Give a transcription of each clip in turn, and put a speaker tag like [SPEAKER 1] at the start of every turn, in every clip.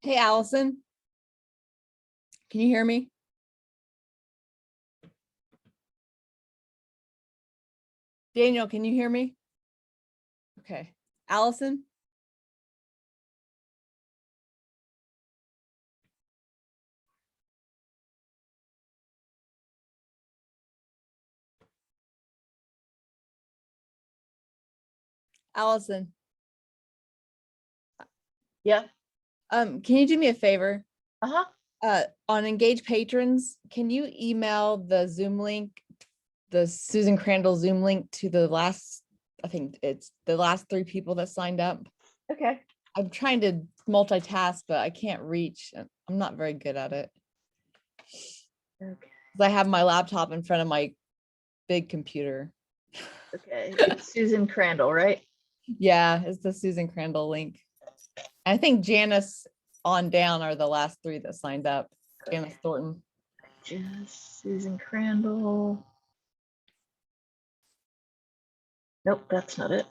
[SPEAKER 1] Hey, Allison, can you hear me? Daniel, can you hear me? Okay. Allison? Allison?
[SPEAKER 2] Yeah.
[SPEAKER 1] Can you do me a favor?
[SPEAKER 2] Uh-huh.
[SPEAKER 1] On Engage Patrons, can you email the Zoom link, the Susan Crandall Zoom link to the last, I think it's the last 3 people that signed up.
[SPEAKER 2] Okay.
[SPEAKER 1] I'm trying to multitask, but I can't reach. I'm not very good at it.
[SPEAKER 2] Okay.
[SPEAKER 1] I have my laptop in front of my big computer.
[SPEAKER 2] Okay. It's Susan Crandall, right?
[SPEAKER 1] Yeah, it's the Susan Crandall link. I think Janice on down are the last 3 that signed up.
[SPEAKER 2] Okay.
[SPEAKER 1] Janice Thornton.
[SPEAKER 2] Just Susan Crandall. Nope, that's not it.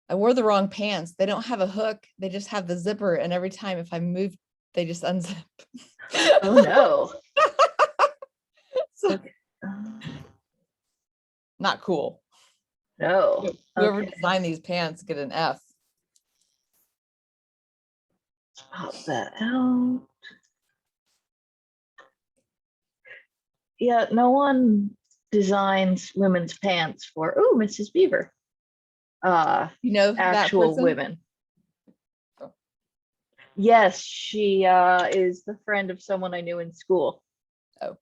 [SPEAKER 1] I wore the wrong pants. They don't have a hook. They just have the zipper. And every time if I move, they just unzip.
[SPEAKER 2] Oh no.
[SPEAKER 1] So,
[SPEAKER 2] Okay.
[SPEAKER 1] not cool.
[SPEAKER 2] No.
[SPEAKER 1] Whoever
[SPEAKER 2] Okay.
[SPEAKER 1] designed these pants get an F.
[SPEAKER 2] Pop that out. Yeah, no one designs women's pants for, oh, Mrs. Beaver.
[SPEAKER 1] You know that
[SPEAKER 2] Actual
[SPEAKER 1] person?
[SPEAKER 2] women.
[SPEAKER 1] Oh.
[SPEAKER 2] Yes, she is the friend of someone I knew in school.
[SPEAKER 1] Oh.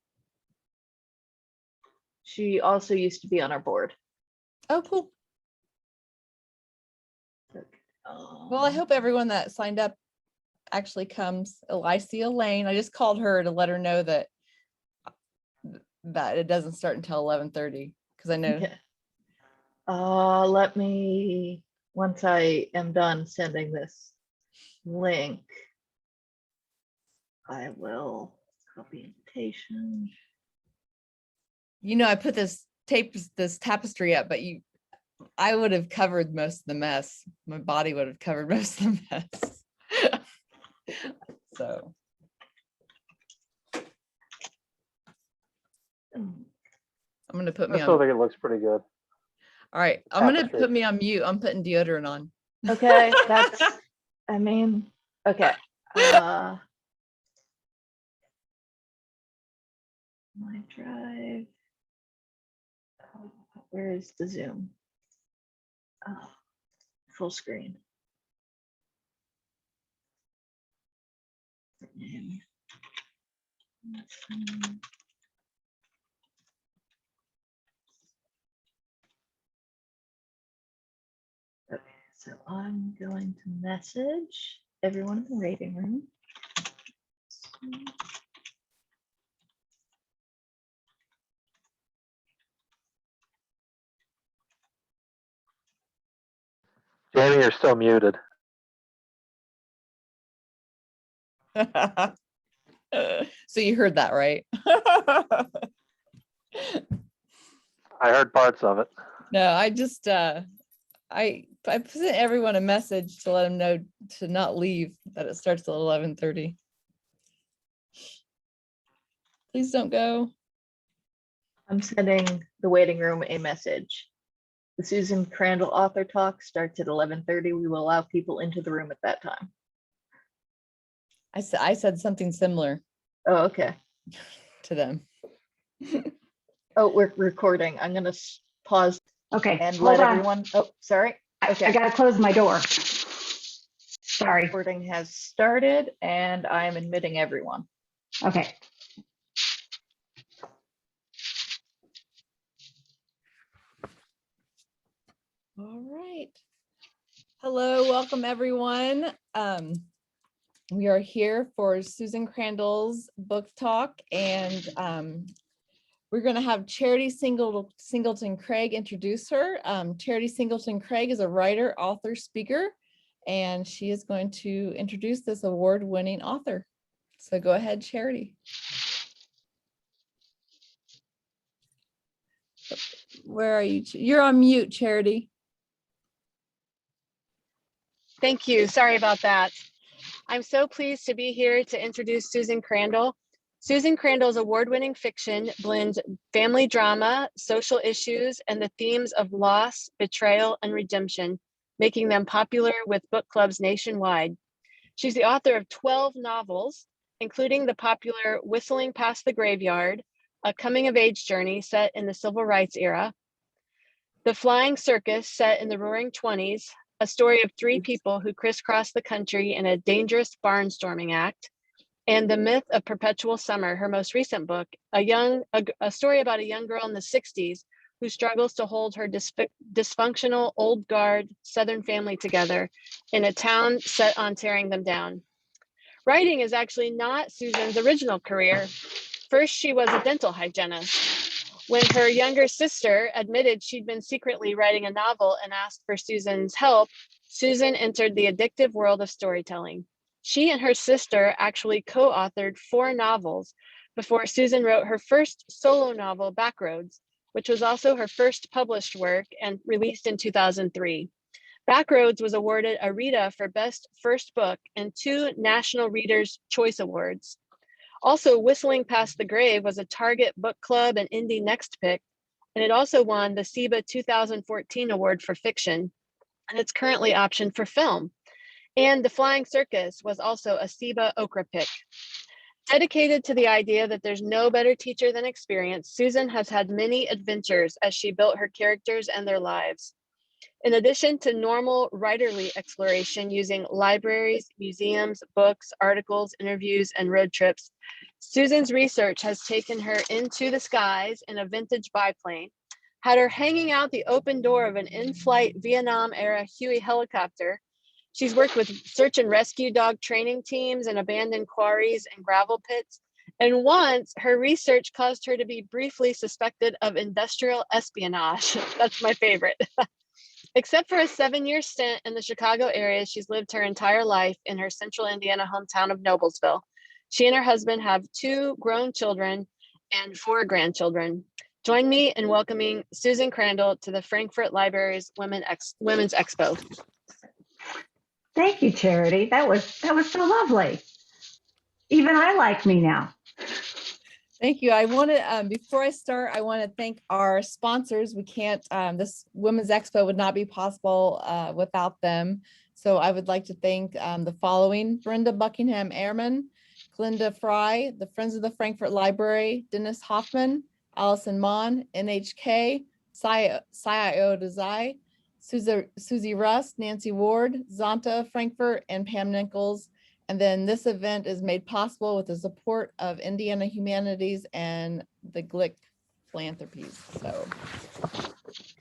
[SPEAKER 2] She also used to be on our board.
[SPEAKER 1] Oh, cool. Well, I hope everyone that signed up actually comes. Alicia Lane. I just called her to let her know that it doesn't start until 11:30 because I know.
[SPEAKER 2] Okay. Let me, once I am done sending this link, I will copy invitation.
[SPEAKER 1] You know, I put this tapestry up, but I would have covered most of the mess. My body would have covered most of the mess. So. I'm going to put me
[SPEAKER 3] I still
[SPEAKER 1] on.
[SPEAKER 3] think it looks pretty good.
[SPEAKER 1] All right. I'm going to put me on mute. I'm putting deodorant on.
[SPEAKER 2] Okay. That's, I mean, okay. My drive. Oh, where is the Zoom? Oh, full screen. Okay, so I'm going to message everyone in the waiting room.
[SPEAKER 3] Jamie, you're still muted.
[SPEAKER 1] So you heard that, right?
[SPEAKER 3] I heard parts of it.
[SPEAKER 1] No, I just I sent everyone a message to let them know to not leave, that it starts at 11:30. Please don't go.
[SPEAKER 2] I'm sending the waiting room a message. The Susan Crandall author talk starts at 11:30. We will allow people into the room at that time.
[SPEAKER 1] I said something similar
[SPEAKER 2] Oh, okay.
[SPEAKER 1] to them.
[SPEAKER 2] Oh, we're recording. I'm gonna pause.
[SPEAKER 4] Okay,
[SPEAKER 2] And
[SPEAKER 4] hold
[SPEAKER 2] let
[SPEAKER 4] on.
[SPEAKER 2] everyone, oh, sorry. Okay.
[SPEAKER 4] I gotta close my door. Sorry.
[SPEAKER 2] Recording has started and I'm admitting everyone.
[SPEAKER 4] Okay.
[SPEAKER 1] All right. Hello, welcome everyone. We are here for Susan Crandall's book talk, and we're going to have Charity Singleton Craig introduce her. Charity Singleton Craig is a writer, author, speaker, and she is going to introduce this award-winning author. So go ahead, Charity. Where are you? You're on mute, Charity.
[SPEAKER 5] Thank you. Sorry about that. I'm so pleased to be here to introduce Susan Crandall. Susan Crandall's award-winning fiction blends family drama, social issues, and the themes of loss, betrayal, and redemption, making them popular with book clubs nationwide. She's the author of 12 novels, including the popular Whistling Past the Graveyard, a coming-of-age journey set in the Civil Rights era, The Flying Circus, set in the Roaring 20s, a story of three people who crisscross the country in a dangerous barnstorming act, and The Myth of Perpetual Summer, her most recent book, a story about a young girl in the 60s who struggles to hold her dysfunctional old guard Southern family together in a town set on tearing them down. Writing is actually not Susan's original career. First, she was a dental hygienist. When her younger sister admitted she'd been secretly writing a novel and asked for Susan's help, Susan entered the addictive world of storytelling. She and her sister actually co-authored 4 novels before Susan wrote her first solo novel, Backroads, which was also her first published work and released in 2003. Backroads was awarded a Rita for Best First Book and 2 National Readers' Choice Awards. Also, Whistling Past the Grave was a Target Book Club and Indie Next Pick, and it also won the SIBA 2014 Award for Fiction, and it's currently optioned for film. And The Flying Circus was also a SIBA Okra Pick. Dedicated to the idea that there's no better teacher than experience, Susan has had many adventures as she built her characters and their lives. In addition to normal writerly exploration using libraries, museums, books, articles, interviews, and road trips, Susan's research has taken her into the skies in a vintage biplane, had her hanging out the open door of an in-flight Vietnam-era Huey helicopter. She's worked with search and rescue dog training teams in abandoned quarries and gravel pits. And once, her research caused her to be briefly suspected of industrial espionage. That's my favorite. Except for a 7-year stint in the Chicago area, she's lived her entire life in her central Indiana hometown of Noblesville. She and her husband have 2 grown children and 4 grandchildren. Join me in welcoming Susan Crandall to the Frankfurt Library's Women's Expo.
[SPEAKER 4] Thank you, Charity. That was so lovely. Even I like me now.
[SPEAKER 1] Thank you. I want to, before I start, I want to thank our sponsors. We can't, this Women's Expo would not be possible without them. So I would like to thank the following: Brenda Buckingham Ehrman, Glinda Fry, the Friends of the Frankfurt Library, Dennis Hoffman, Allison Mon, NHK, CIO Desai, Susie Rust, Nancy Ward, Zonta Frankfurt, and Pam Nichols. And then this event is made possible with the support of Indiana Humanities and the Glick Philanthropies. So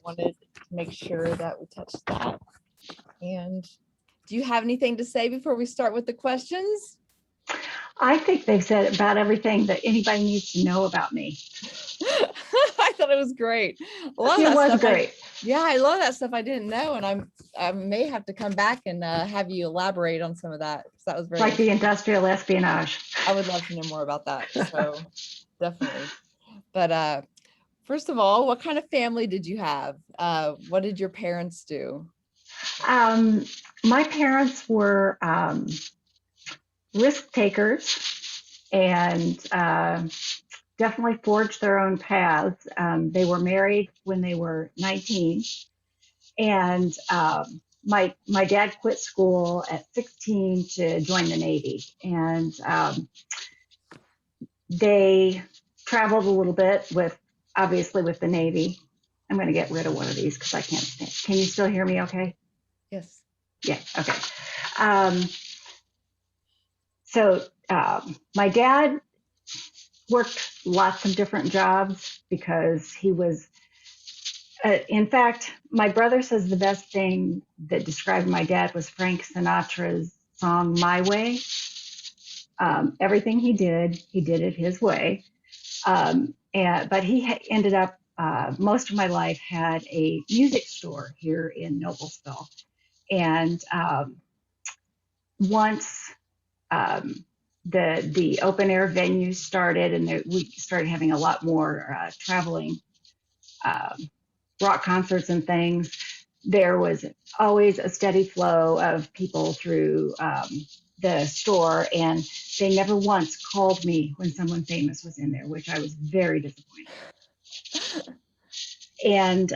[SPEAKER 1] wanted to make sure that we touched that. And do you have anything to say before we start with the questions?
[SPEAKER 4] I think they've said about everything that anybody needs to know about me.
[SPEAKER 1] I thought it was great. A lot of
[SPEAKER 4] It
[SPEAKER 1] that
[SPEAKER 4] was
[SPEAKER 1] stuff
[SPEAKER 4] great.
[SPEAKER 1] Yeah, I love that stuff I didn't know, and I may have to come back and have you elaborate on some of that, because that was very
[SPEAKER 4] Like the industrial espionage.
[SPEAKER 1] I would love to know more about that. So definitely. But first of all, what kind of family did you have? What did your parents do?
[SPEAKER 4] My parents were risk takers and definitely forged their own paths. They were married when they were 19, and my dad quit school at 16 to join the Navy, and they traveled a little bit obviously with the Navy. I'm going to get rid of one of these because I can't stand. Can you still hear me okay?
[SPEAKER 1] Yes.
[SPEAKER 4] Yeah, okay. So my dad worked lots of different jobs because he was, in fact, my brother says the best thing that described my dad was Frank Sinatra's song, My Way. Everything he did it his way. But he ended up, most of my life had a music store here in Noblesville. And once the open air venues started, and we started having a lot more traveling rock concerts and things, there was always a steady flow of people through the store, and they never once called me when someone famous was in there, which I was very disappointed. And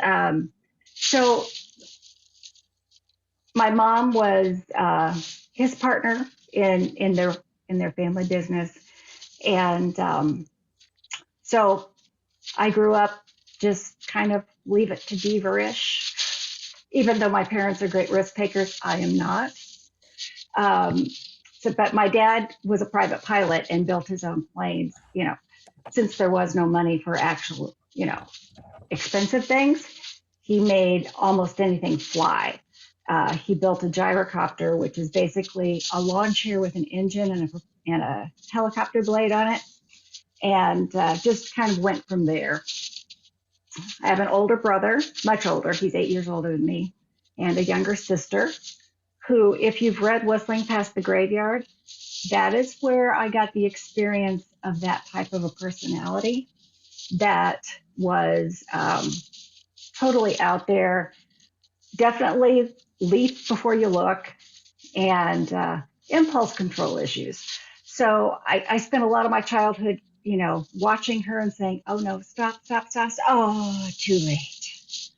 [SPEAKER 4] so my mom was his partner in their family business, and so I grew up just kind of leave it to beaver-ish. Even though my parents are great risk takers, I am not. But my dad was a private pilot and built his own planes, since there was no money for actual, expensive things. He made almost anything fly. He built a gyrocopter, which is basically a lawn chair with an engine and a helicopter blade on it, and just kind of went from there. I have an older brother, much older. He's 8 years older than me, and a younger sister who, if you've read Whistling Past the Graveyard, that is where I got the experience of that type of a personality that was totally out there, definitely leap before you look, and impulse control issues. So I spent a lot of my childhood, watching her and saying, oh no, stop. Oh, too late.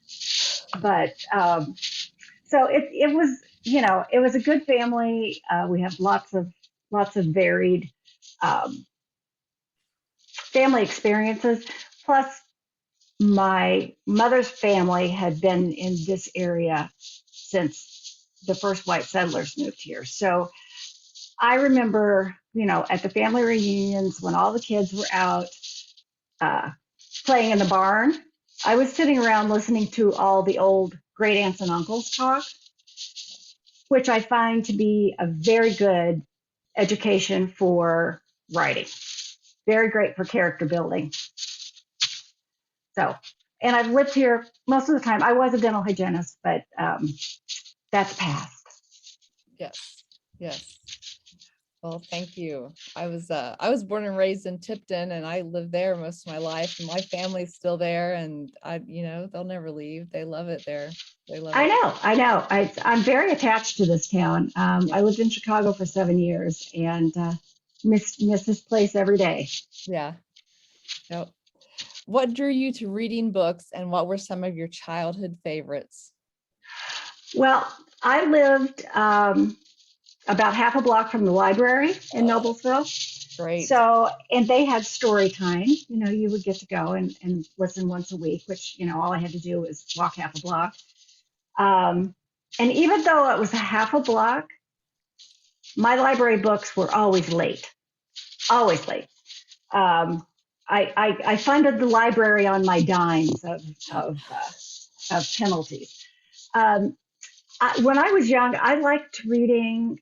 [SPEAKER 4] But so it was, it was a good family. We have lots of varied family experiences. Plus, my mother's family had been in this area since the first white settlers moved here. So I remember, at the family reunions when all the kids were out playing in the barn, I was sitting around listening to all the old great aunts and uncles talk, which I find to be a very good education for writing. Very great for character building. So, and I've lived here most of the time. I was a dental hygienist, but that's past.
[SPEAKER 1] Yes. Well, thank you. I was born and raised in Tipton, and I lived there most of my life, and my family's still there, and they'll never leave. They love it there. They love it.
[SPEAKER 4] I know. I'm very attached to this town. I lived in Chicago for 7 years, and miss this place every day.
[SPEAKER 1] Yeah. Yep. What drew you to reading books, and what were some of your childhood favorites?
[SPEAKER 4] Well, I lived about half a block from the library in Noblesville.
[SPEAKER 1] Great.
[SPEAKER 4] So, and they had story time. You would get to go and listen once a week, which, all I had to do was walk half a block. And even though it was a half a block, my library books were always late. Always late. I funded the library on my dimes of penalties. When I was young, I liked reading,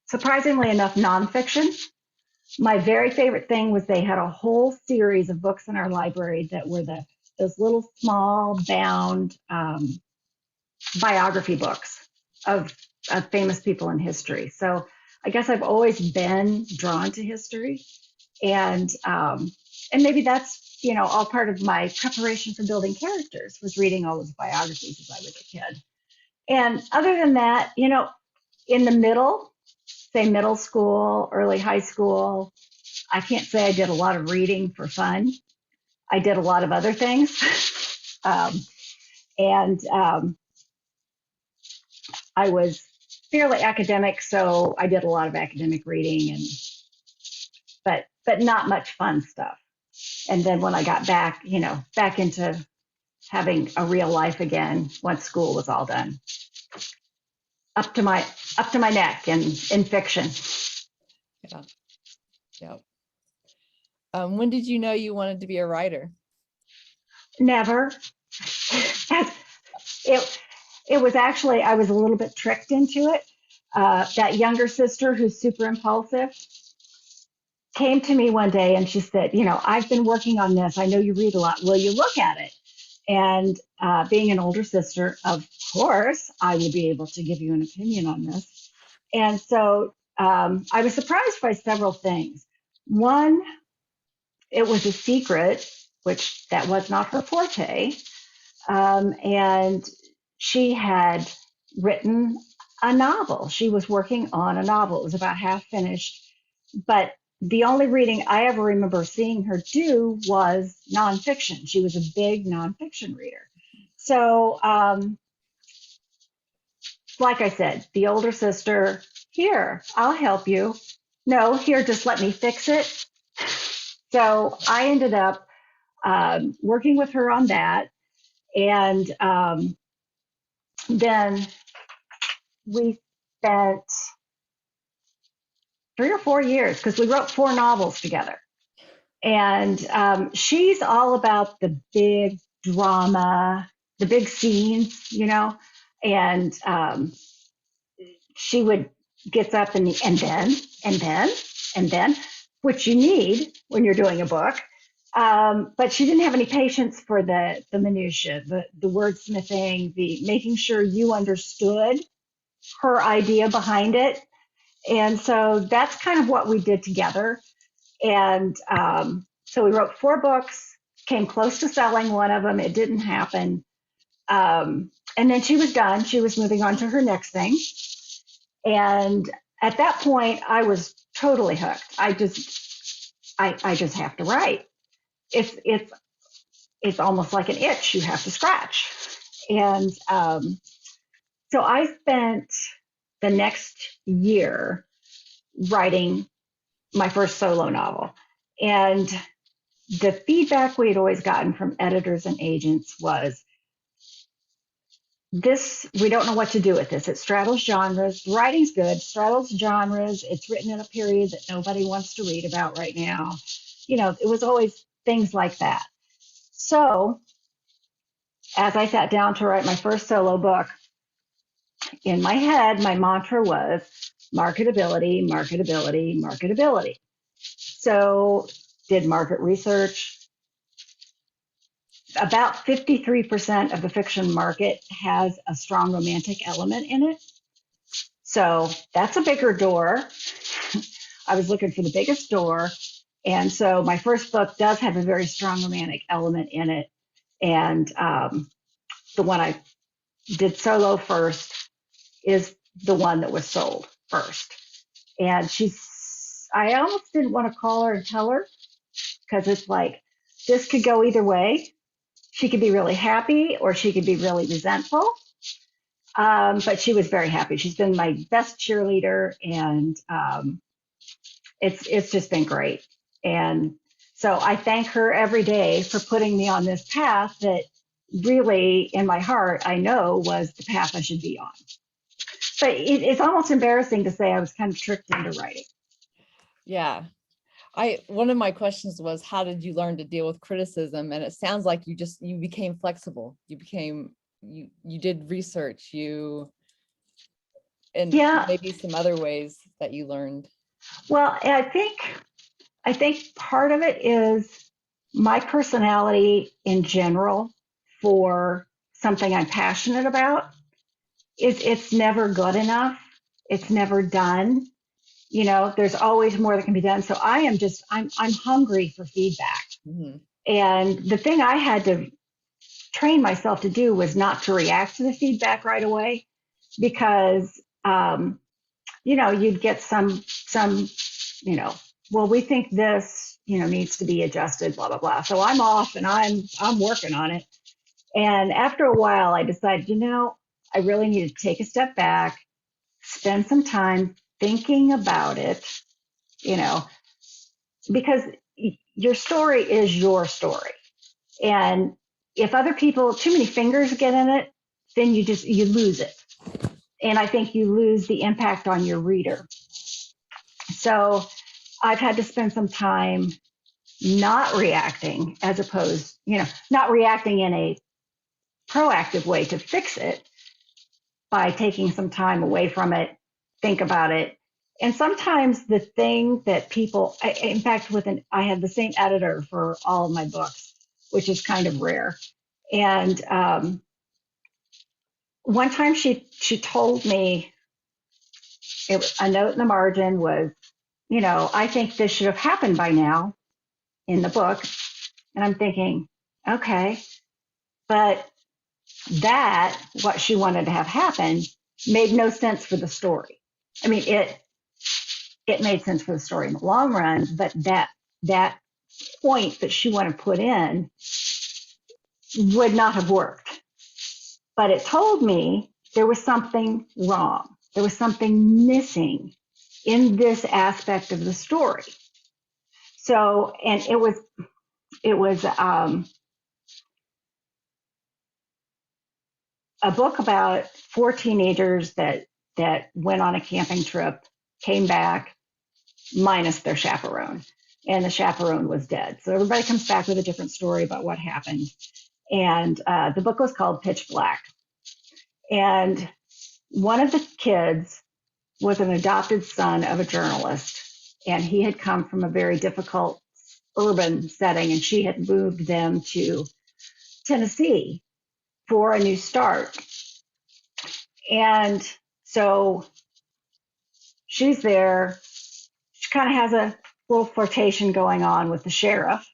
[SPEAKER 4] surprisingly enough, nonfiction. My very favorite thing was they had a whole series of books in our library that were those little small bound biography books of famous people in history. So I guess I've always been drawn to history, and maybe that's all part of my preparation for building characters, was reading all those biographies as I was a kid. And other than that, in the middle, say middle school, early high school, I can't say I did a lot of reading for fun. I did a lot of other things. I was fairly academic, so I did a lot of academic reading, but not much fun stuff. And then when I got back into having a real life again, once school was all done, up to my neck in fiction.
[SPEAKER 1] Yeah. When did you know you wanted to be a writer?
[SPEAKER 4] Never. It was actually, I was a little bit tricked into it. That younger sister, who's super impulsive, came to me one day and she said, I've been working on this. I know you read a lot. Will you look at it? And being an older sister, of course, I would be able to give you an opinion on this. And so I was surprised by several things. One, it was a secret, which that was not her forte. And she had written a novel. She was working on a novel. It was about half finished, but the only reading I ever remember seeing her do was nonfiction. She was a big nonfiction reader. So, like I said, the older sister, here, I'll help you. No, here, just let me fix it. So I ended up working with her on that. And then we spent 3 or 4 years because we wrote 4 novels together. And she's all about the big drama, the big scenes, and she would gets up and then, which you need when you're doing a book. But she didn't have any patience for the minutia, the wordsmithing, the making sure you understood her idea behind it. And so that's kind of what we did together. And so we wrote 4 books, came close to selling one of them. It didn't happen. And then she was done. She was moving on to her next thing. And at that point, I was totally hooked. I just have to write. It's almost like an itch you have to scratch. And so I spent the next year writing my first solo novel. And the feedback we had always gotten from editors and agents was, we don't know what to do with this. It straddles genres. The writing's good, straddles genres. It's written in a period that nobody wants to read about right now. It was always things like that. So as I sat down to write my first solo book, in my head, my mantra was marketability, marketability, marketability. So did market research. About 53% of the fiction market has a strong romantic element in it. So that's a bigger door. I was looking for the biggest door. And so my first book does have a very strong romantic element in it. And the one I did solo first is the one that was sold first. And I almost didn't want to call her and tell her, because it's like, this could go either way. She could be really happy or she could be really resentful. But she was very happy. She's been my best cheerleader, and it's just been great. And so I thank her every day for putting me on this path that really, in my heart, I know was the path I should be on. But it's almost embarrassing to say I was kind of tricked into writing.
[SPEAKER 1] Yeah. One of my questions was, how did you learn to deal with criticism? And it sounds like you became flexible. You did research, and maybe some other ways that you learned.
[SPEAKER 4] Well, I think part of it is my personality in general for something I'm passionate about. It's never good enough. It's never done. There's always more that can be done. So I'm hungry for feedback. Mm-hmm. And the thing I had to train myself to do was not to react to the feedback right away, because, you'd get some, well, we think this, needs to be adjusted, blah, blah, blah. So I'm off and I'm working on it. And after a while, I decided, I really need to take a step back, spend some time thinking about it, because your story is your story. And if other people, too many fingers get in it, then you lose it. And I think you lose the impact on your reader. So I've had to spend some time not reacting, as opposed, not reacting in a proactive way to fix it, by taking some time away from it, think about it. And sometimes the thing that people, in fact, I had the same editor for all of my books, which is kind of rare. And one time she told me, a note in the margin was, I think this should have happened by now in the book. And I'm thinking, okay, but that what she wanted to have happen made no sense for the story. I mean, it made sense for the story in the long run, but that point that she wanted to put in would not have worked. But it told me there was something wrong. There was something missing in this aspect of the story. So, and it was a book about 4 teenagers that went on a camping trip, came back, minus their chaperone, and the chaperone was dead. So everybody comes back with a different story about what happened. And the book was called Pitch Black. And one of the kids was an adopted son of a journalist, and he had come from a very difficult urban setting, and she had moved them to Tennessee for a new start. And so she's there. She kind of has a little flirtation going on with the sheriff.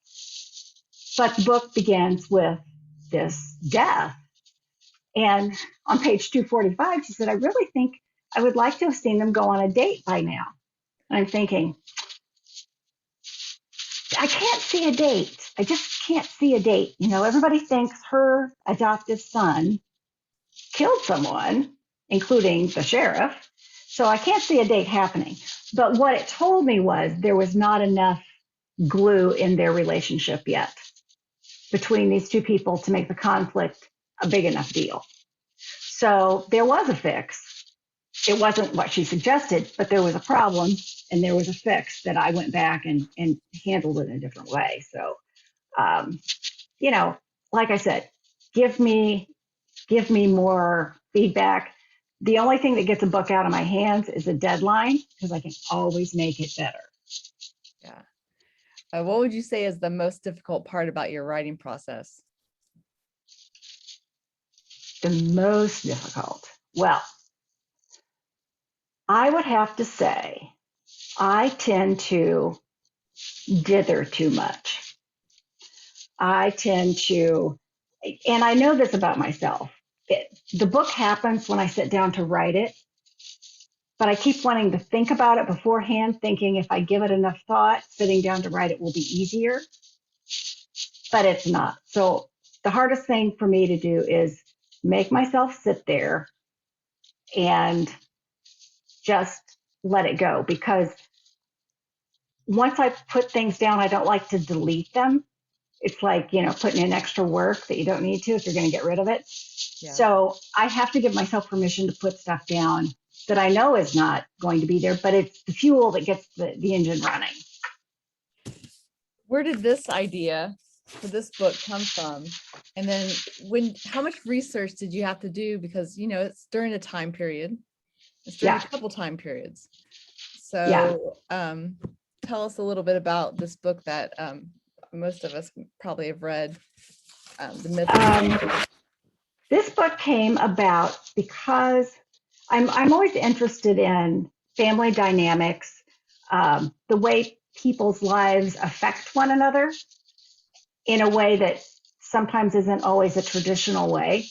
[SPEAKER 4] But the book begins with this death. And on page 245, she said, I really think I would like to have seen them go on a date by now. And I'm thinking, I can't see a date. I just can't see a date. You know, everybody thinks her adoptive son killed someone, including the sheriff. So I can't see a date happening. But what it told me was there was not enough glue in their relationship yet between these two people to make the conflict a big enough deal. So there was a fix. It wasn't what she suggested, but there was a problem and there was a fix that I went back and handled it in a different way. So, you know, like I said, give me more feedback. The only thing that gets a book out of my hands is a deadline, because I can always make it better.
[SPEAKER 1] Yeah. What would you say is the most difficult part about your writing process?
[SPEAKER 4] The most difficult. Well, I would have to say I tend to dither too much. I tend to, and I know this about myself. The book happens when I sit down to write it, but I keep wanting to think about it beforehand, thinking if I give it enough thought, sitting down to write it will be easier, but it's not. So the hardest thing for me to do is make myself sit there and just let it go, because once I put things down, I don't like to delete them. It's like, you know, putting in extra work that you don't need to if you're going to get rid of it. Yeah. So I have to give myself permission to put stuff down that I know is not going to be there, but it's the fuel that gets the engine running.
[SPEAKER 1] Where did this idea for this book come from? And then how much research did you have to do? Because, you know, it's during a time period. It's during a couple time periods. So tell us a little bit about this book that most of us probably have read, The Myth.
[SPEAKER 4] This book came about because I'm always interested in family dynamics, the way people's lives affect one another in a way that sometimes isn't always a traditional way.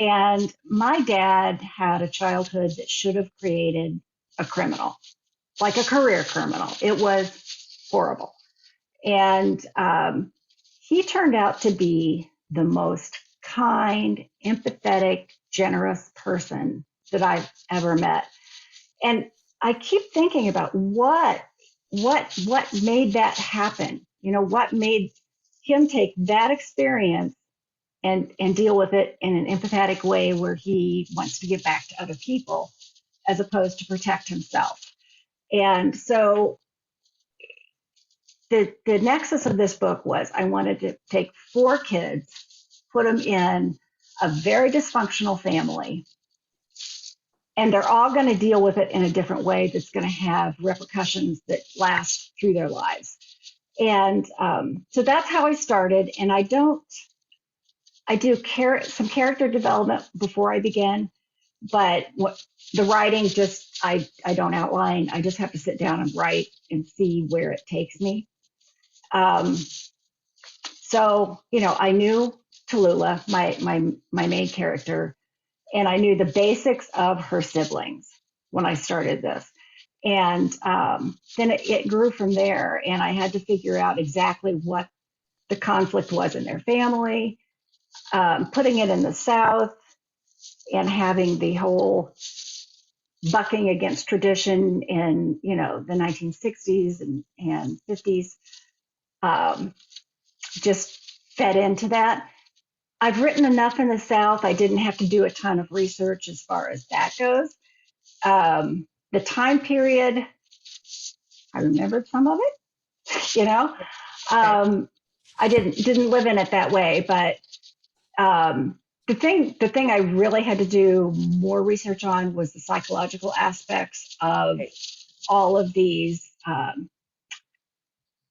[SPEAKER 4] And my dad had a childhood that should have created a criminal, like a career criminal. It was horrible. And he turned out to be the most kind, empathetic, generous person that I've ever met. And I keep thinking about what made that happen? You know, what made him take that experience and deal with it in an empathetic way where he wants to give back to other people as opposed to protect himself. And so the nexus of this book was I wanted to take 4 kids, put them in a very dysfunctional family, and they're all going to deal with it in a different way that's going to have repercussions that last through their lives. And so that's how I started. And I do some character development before I begin, but the writing just, I don't outline. I just have to sit down and write and see where it takes me. So, you know, I knew Tallulah, my main character, and I knew the basics of her siblings when I started this. And then it grew from there, and I had to figure out exactly what the conflict was in their family, putting it in the South and having the whole bucking against tradition in, the 1960s and 50s, just fed into that. I've written enough in the South. I didn't have to do a ton of research as far as that goes. The time period, I remembered some of it, I didn't live in it that way, but the thing I really had to do more research on was the psychological aspects of all of these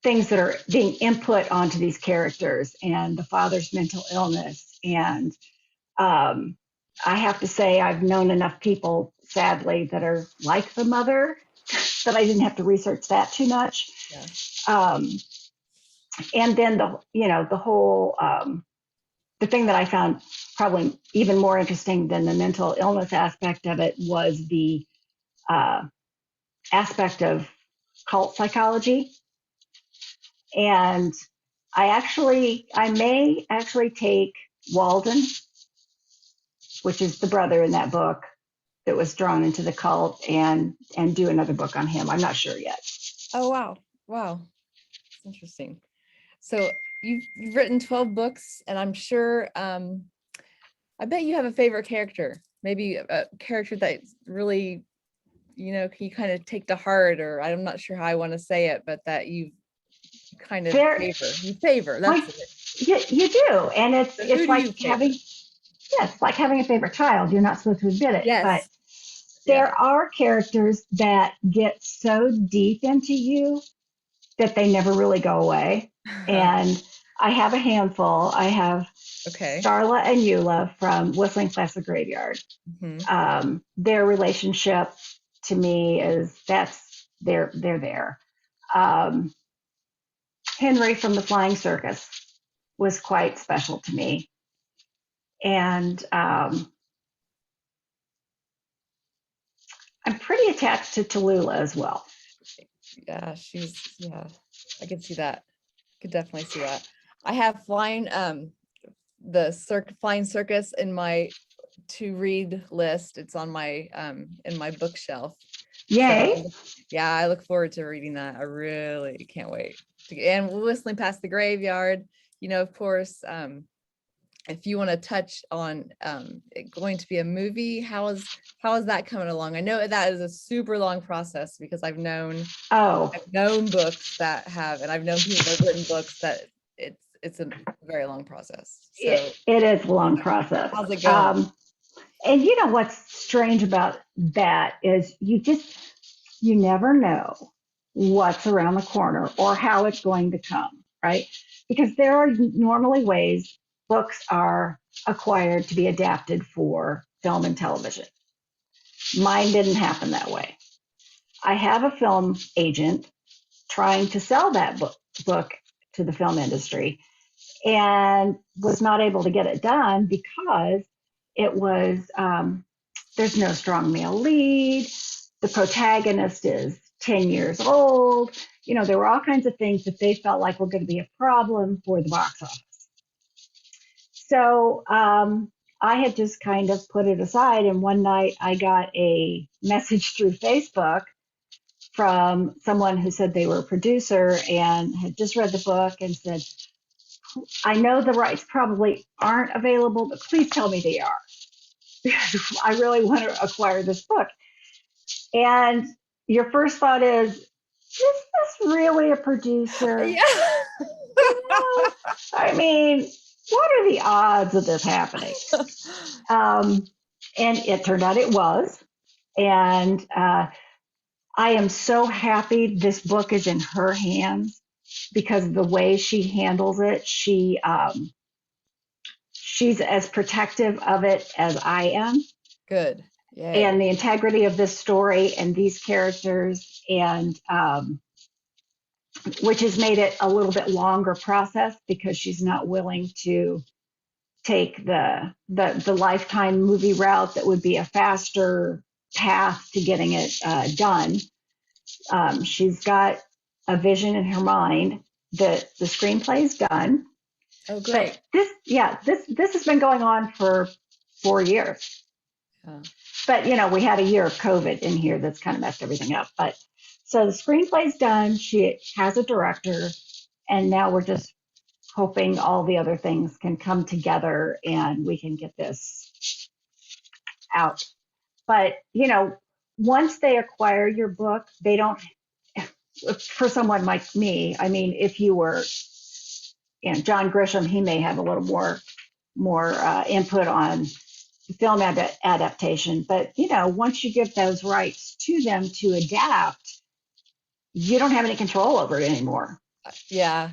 [SPEAKER 4] things that are being input onto these characters, and the father's mental illness. And I have to say, I've known enough people, sadly, that are like the mother that I didn't have to research that too much.
[SPEAKER 1] Yeah.
[SPEAKER 4] And then the whole the thing that I found probably even more interesting than the mental illness aspect of it was the aspect of cult psychology. And I may actually take Walden, which is the brother in that book that was drawn into the cult, and do another book on him. I'm not sure yet.
[SPEAKER 1] Oh, wow. Wow. It's interesting. So you've written 12 books, and I'm sure, I bet you have a favorite character, maybe a character that really, you kind of take to heart, or I'm not sure how I want to say it, but that you kind of favor. That's it.
[SPEAKER 4] You do. And
[SPEAKER 1] So who
[SPEAKER 4] it's
[SPEAKER 1] do you
[SPEAKER 4] like
[SPEAKER 1] favor?
[SPEAKER 4] it's like having a favorite child. You're not supposed to admit it,
[SPEAKER 1] Yes.
[SPEAKER 4] but there are characters that get so deep into you that they never really go away. And I have a handful. I have Starla and Eula from Whistling Past the Graveyard.
[SPEAKER 1] Mm-hmm.
[SPEAKER 4] Their relationship to me is they're there. Henry from the Flying Circus was quite special to me. And I'm pretty attached to Tallulah as well.
[SPEAKER 1] Yeah, I can see that. Could definitely see that. I have Flying Circus in my to read list. It's on my in my bookshelf.
[SPEAKER 4] Yay.
[SPEAKER 1] So, yeah, I look forward to reading that. I really can't wait. And Whistling Past the Graveyard, of course, if you want to touch on it going to be a movie, how is that coming along? I know that is a super long process, because I've known books that have, and I've known people that have written books that it's a very long process. So
[SPEAKER 4] it is a long process.
[SPEAKER 1] How's it going?
[SPEAKER 4] And what's strange about that is you never know what's around the corner or how it's going to come, right? Because there are normally ways books are acquired to be adapted for film and television. Mine didn't happen that way. I have a film agent trying to sell that book to the film industry, and was not able to get it done because it was there's no strong male lead. The protagonist is 10 years old. There were all kinds of things that they felt like were going to be a problem for the box office. So I had just kind of put it aside. And one night I got a message through Facebook from someone who said they were a producer and had just read the book and said, I know the rights probably aren't available, but please tell me they are, because I really want to acquire this book. And your first thought is this really a producer?
[SPEAKER 1] Yeah.
[SPEAKER 4] I mean, what are the odds of this happening? And it turned out it was. And I am so happy this book is in her hands, because of the way she handles it. She's as protective of it as I am.
[SPEAKER 1] Good. Yay.
[SPEAKER 4] And the integrity of this story and these characters, and which has made it a little bit longer process, because she's not willing to take the Lifetime movie route that would be a faster path to getting it done. She's got a vision in her mind that the screenplay is done.
[SPEAKER 1] Oh, great.
[SPEAKER 4] But this has been going on for 4 years.
[SPEAKER 1] Yeah.
[SPEAKER 4] But we had a year of COVID in here that's kind of messed everything up. But so the screenplay's done. She has a director, and now we're just hoping all the other things can come together and we can get this out. But once they acquire your book, they don't. For someone like me, I mean, if you were, John Grisham, he may have a little more input on film adaptation. But once you give those rights to them to adapt, you don't have any control over it anymore.
[SPEAKER 1] Yeah.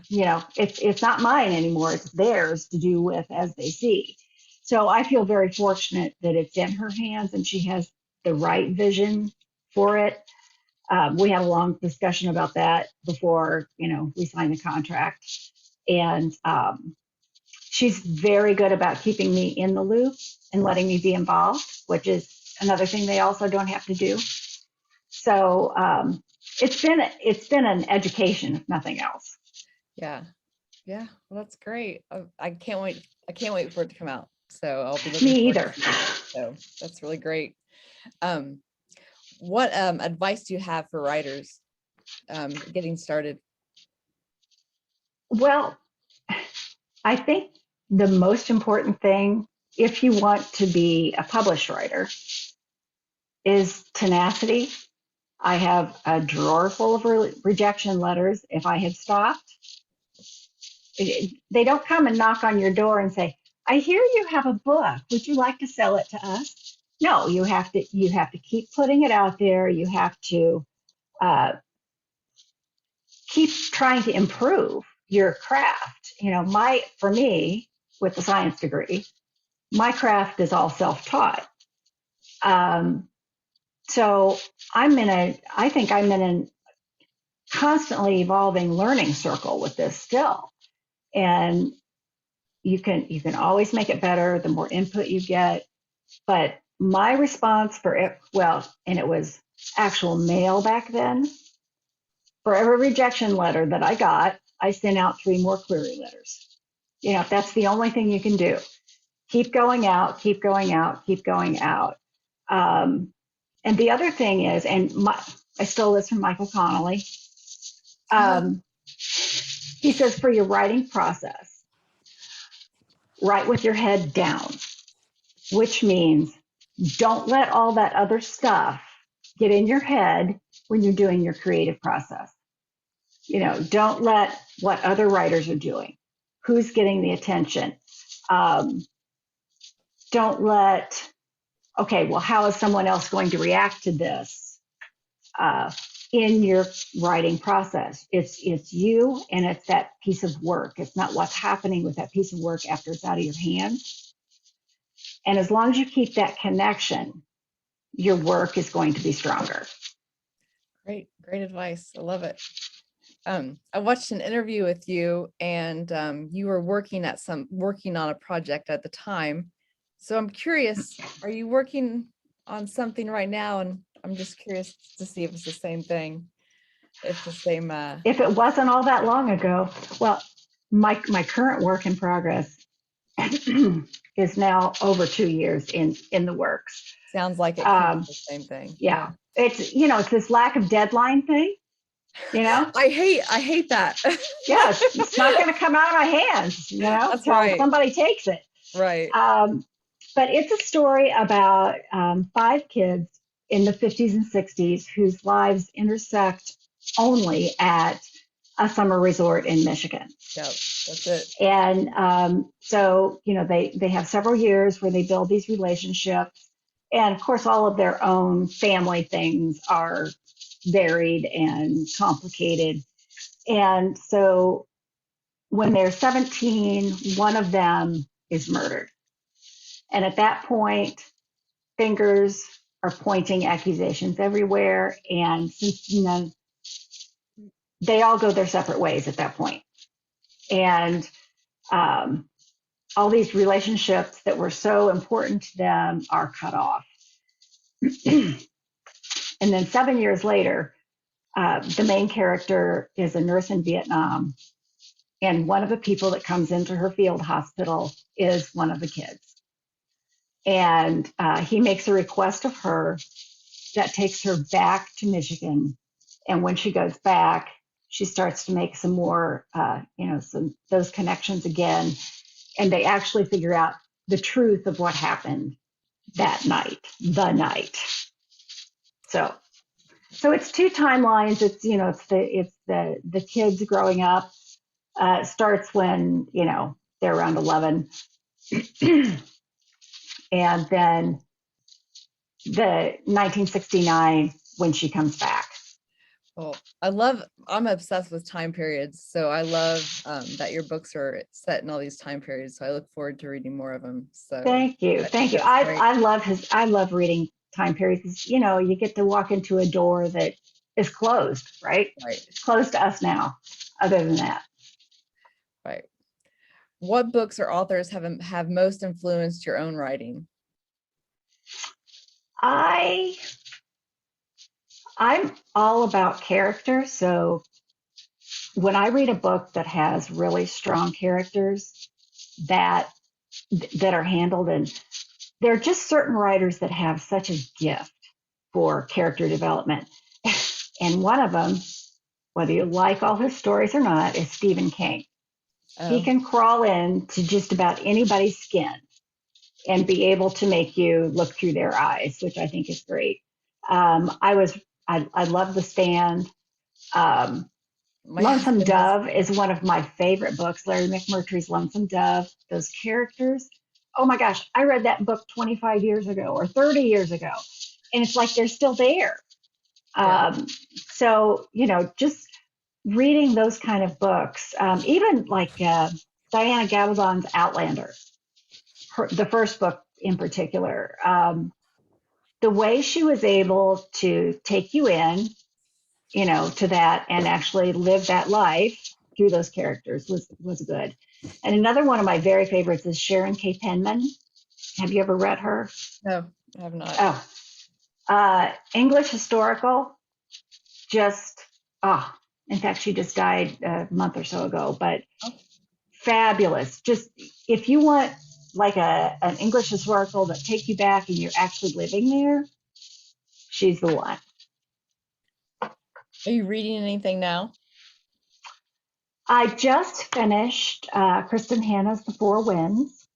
[SPEAKER 4] It's not mine anymore. It's theirs to do with as they see. So I feel very fortunate that it's in her hands and she has the right vision for it. We had a long discussion about that before, we signed the contract. And she's very good about keeping me in the loop and letting me be involved, which is another thing they also don't have to do. So it's been an education, if nothing else.
[SPEAKER 1] Yeah. Well, that's great. I can't wait. I can't wait for it to come out. So I'll be looking.
[SPEAKER 4] Me
[SPEAKER 1] forward
[SPEAKER 4] either.
[SPEAKER 1] to it. So that's really great. What advice do you have for writers getting started?
[SPEAKER 4] Well, I think the most important thing, if you want to be a published writer, is tenacity. I have a drawer full of rejection letters. If I had stopped, they don't come and knock on your door and say, "I hear you have a book. Would you like to sell it to us?" No, you have to keep putting it out there. You have to keep trying to improve your craft. For me, with the science degree, my craft is all self-taught. So I think I'm in a constantly evolving learning circle with this still. And you can always make it better the more input you get. But my response for it, and it was actual mail back then, for every rejection letter that I got, I sent out 3 more query letters. That's the only thing you can do. Keep going out, keep going out, keep going out. And the other thing is, I stole this from Michael Connolly. He says, for your writing process, write with your head down, which means don't let all that other stuff get in your head when you're doing your creative process. Don't let what other writers are doing, who's getting the attention. Don't let, okay, well, how is someone else going to react to this in your writing process? It's you and it's that piece of work. It's not what's happening with that piece of work after it's out of your hands. And as long as you keep that connection, your work is going to be stronger.
[SPEAKER 1] Great advice. I love it. I watched an interview with you, and you were working on a project at the time. So I'm curious, are you working on something right now? And I'm just curious to see if it's the same thing. If the same.
[SPEAKER 4] If it wasn't all that long ago, well, my current work in progress is now over 2 years in the works.
[SPEAKER 1] Sounds like it could be the same thing.
[SPEAKER 4] Yeah. It's it's this lack of deadline thing.
[SPEAKER 1] I hate that.
[SPEAKER 4] Yeah, it's not going to come out of my hands,
[SPEAKER 1] That's
[SPEAKER 4] until
[SPEAKER 1] right.
[SPEAKER 4] somebody takes it.
[SPEAKER 1] Right.
[SPEAKER 4] But it's a story about 5 kids in the 50s and 60s whose lives intersect only at a summer resort in Michigan.
[SPEAKER 1] Yep, that's it.
[SPEAKER 4] And so, they have several years where they build these relationships. And of course, all of their own family things are varied and complicated. And so when they're 17, one of them is murdered. And at that point, fingers are pointing accusations everywhere. And since, they all go their separate ways at that point. And all these relationships that were so important to them are cut off. And then 7 years later, the main character is a nurse in Vietnam. And one of the people that comes into her field hospital is one of the kids. And he makes a request of her that takes her back to Michigan. And when she goes back, she starts to make some more, those connections again. And they actually figure out the truth of what happened that night, the night. So it's two timelines. It's the kids growing up. It starts when, they're around 11. And then the 1969 when she comes back.
[SPEAKER 1] Well, I'm obsessed with time periods. So I love that your books are set in all these time periods. So I look forward to reading more of them. So
[SPEAKER 4] Thank you.
[SPEAKER 1] that's great.
[SPEAKER 4] I love reading time periods. You get to walk into a door that is closed, right?
[SPEAKER 1] Right.
[SPEAKER 4] It's closed to us now, other than that.
[SPEAKER 1] Right. What books or authors have most influenced your own writing?
[SPEAKER 4] I'm all about character. So when I read a book that has really strong characters that are handled, and there are just certain writers that have such a gift for character development. And one of them, whether you like all his stories or not, is Stephen King. He can crawl into just about anybody's skin and be able to make you look through their eyes, which I think is great. I love The Stand. Lonesome Dove is one of my favorite books. Larry McMurtry's Lonesome Dove. Those characters. Oh my gosh, I read that book 25 years ago or 30 years ago, and it's like they're still there.
[SPEAKER 1] Yeah.
[SPEAKER 4] So, just reading those kind of books, even like Diana Gabaldon's Outlander, the first book in particular, the way she was able to take you in, to that and actually live that life through those characters was good. And another one of my very favorites is Sharon K Penman. Have you ever read her?
[SPEAKER 1] No, I have not.
[SPEAKER 4] English historical, in fact, she just died a month or so ago, but fabulous. Just if you want like an English historical that take you back and you're actually living there, she's the one.
[SPEAKER 1] Are you reading anything now?
[SPEAKER 4] I just finished Kristen Hanna's The Four Winds.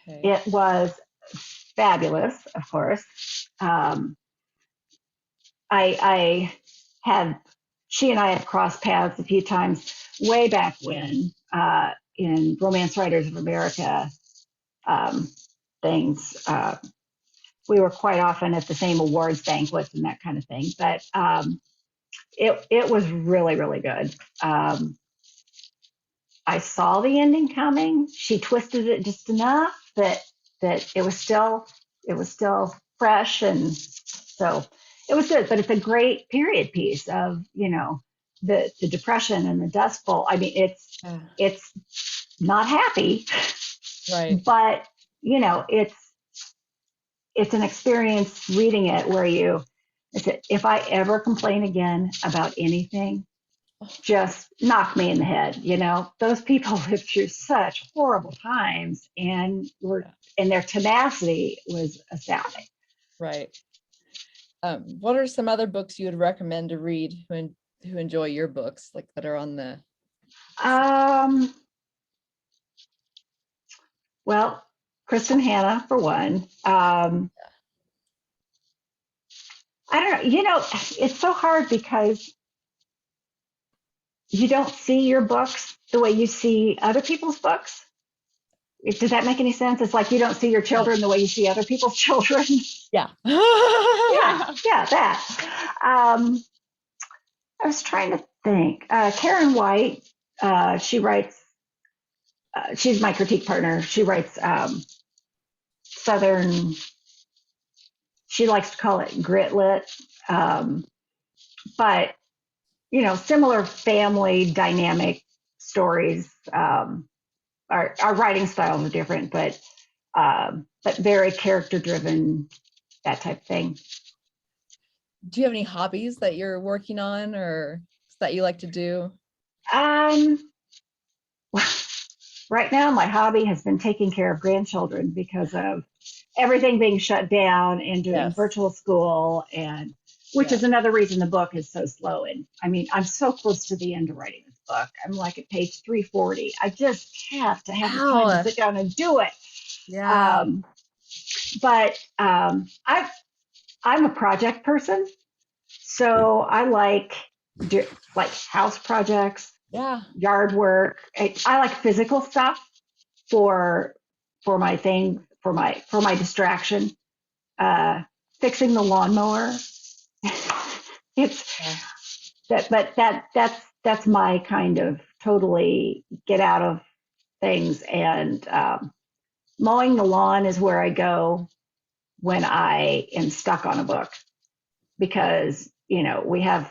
[SPEAKER 1] Okay.
[SPEAKER 4] It was fabulous, of course. She and I have crossed paths a few times way back when in Romance Writers of America things. We were quite often at the same awards banquets and that kind of thing. But it was really, really good. I saw the ending coming. She twisted it just enough that it was still fresh, and so it was good. But it's a great period piece of the Depression and the Dust Bowl. I mean, it's not happy,
[SPEAKER 1] Right.
[SPEAKER 4] but it's an experience reading it where if I ever complain again about anything, just knock me in the head. Those people lived through such horrible times and their tenacity was astounding.
[SPEAKER 1] Right. What are some other books you would recommend to read who enjoy your books, like that are on the?
[SPEAKER 4] Well, Kristen Hanna for one. I don't know. It's so hard because you don't see your books the way you see other people's books. Does that make any sense? It's like you don't see your children the way you see other people's children.
[SPEAKER 1] Yeah.
[SPEAKER 4] yeah, that. I was trying to think. Karen White, she writes, she's my critique partner. She writes Southern, she likes to call it grit lit. But, similar family dynamic stories. our writing styles are different, but very character driven, that type of thing.
[SPEAKER 1] Do you have any hobbies that you're working on or that you like to do?
[SPEAKER 4] Right now, my hobby has been taking care of grandchildren because of everything being shut down and doing
[SPEAKER 1] Yes.
[SPEAKER 4] virtual school, and which is another reason the book is so slow. And I mean, I'm so close to the end of writing this book. I'm like at page 340. I just have to have the time to
[SPEAKER 1] Wow.
[SPEAKER 4] sit down and do it.
[SPEAKER 1] Yeah.
[SPEAKER 4] But I'm a project person, so I like house projects,
[SPEAKER 1] Yeah.
[SPEAKER 4] yard work. I like physical stuff for my thing, for my distraction. Fixing the lawnmower. It's that's my kind of totally get out of things. And mowing the lawn is where I go when I am stuck on a book, because we have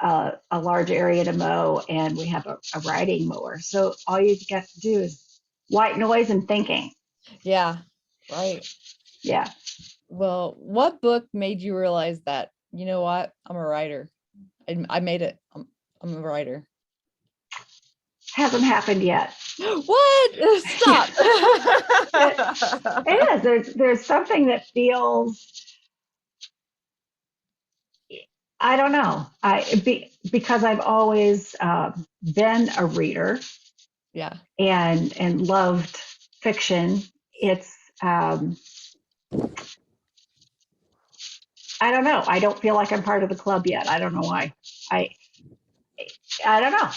[SPEAKER 4] a large area to mow, and we have a riding mower. So all you got to do is white noise and thinking.
[SPEAKER 1] Yeah. Right.
[SPEAKER 4] Yeah.
[SPEAKER 1] Well, what book made you realize that, you know what, I'm a writer? I made it. I'm a writer.
[SPEAKER 4] Hasn't happened yet.
[SPEAKER 1] What? Stop.
[SPEAKER 4] It is. There's something that feels, I don't know. Because I've always been a reader.
[SPEAKER 1] Yeah.
[SPEAKER 4] And loved fiction. It's I don't know. I don't feel like I'm part of the club yet. I don't know why. I don't know.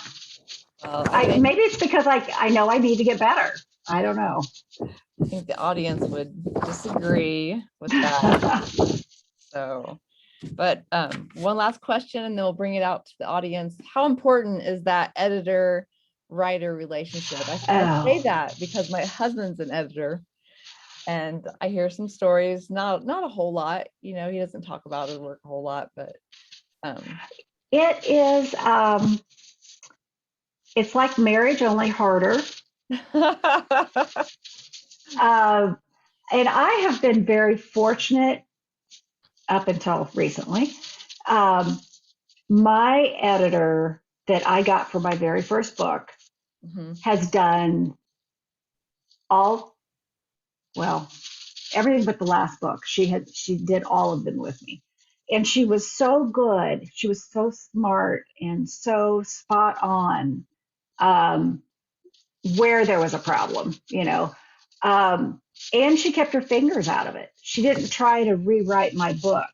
[SPEAKER 1] Well,
[SPEAKER 4] Maybe it's because I know I need to get better. I don't know.
[SPEAKER 1] I think the audience would disagree with that. So, but one last question, and then we'll bring it out to the audience. How important is that editor-writer relationship? I say that because my husband's an editor, and I hear some stories, not a whole lot. He doesn't talk about his work a whole lot, but
[SPEAKER 4] it is. It's like marriage, only harder. And I have been very fortunate up until recently. My editor that I got for my very first book has done everything but the last book. She did all of them with me. And she was so good. She was so smart and so spot on where there was a problem, and she kept her fingers out of it. She didn't try to rewrite my book.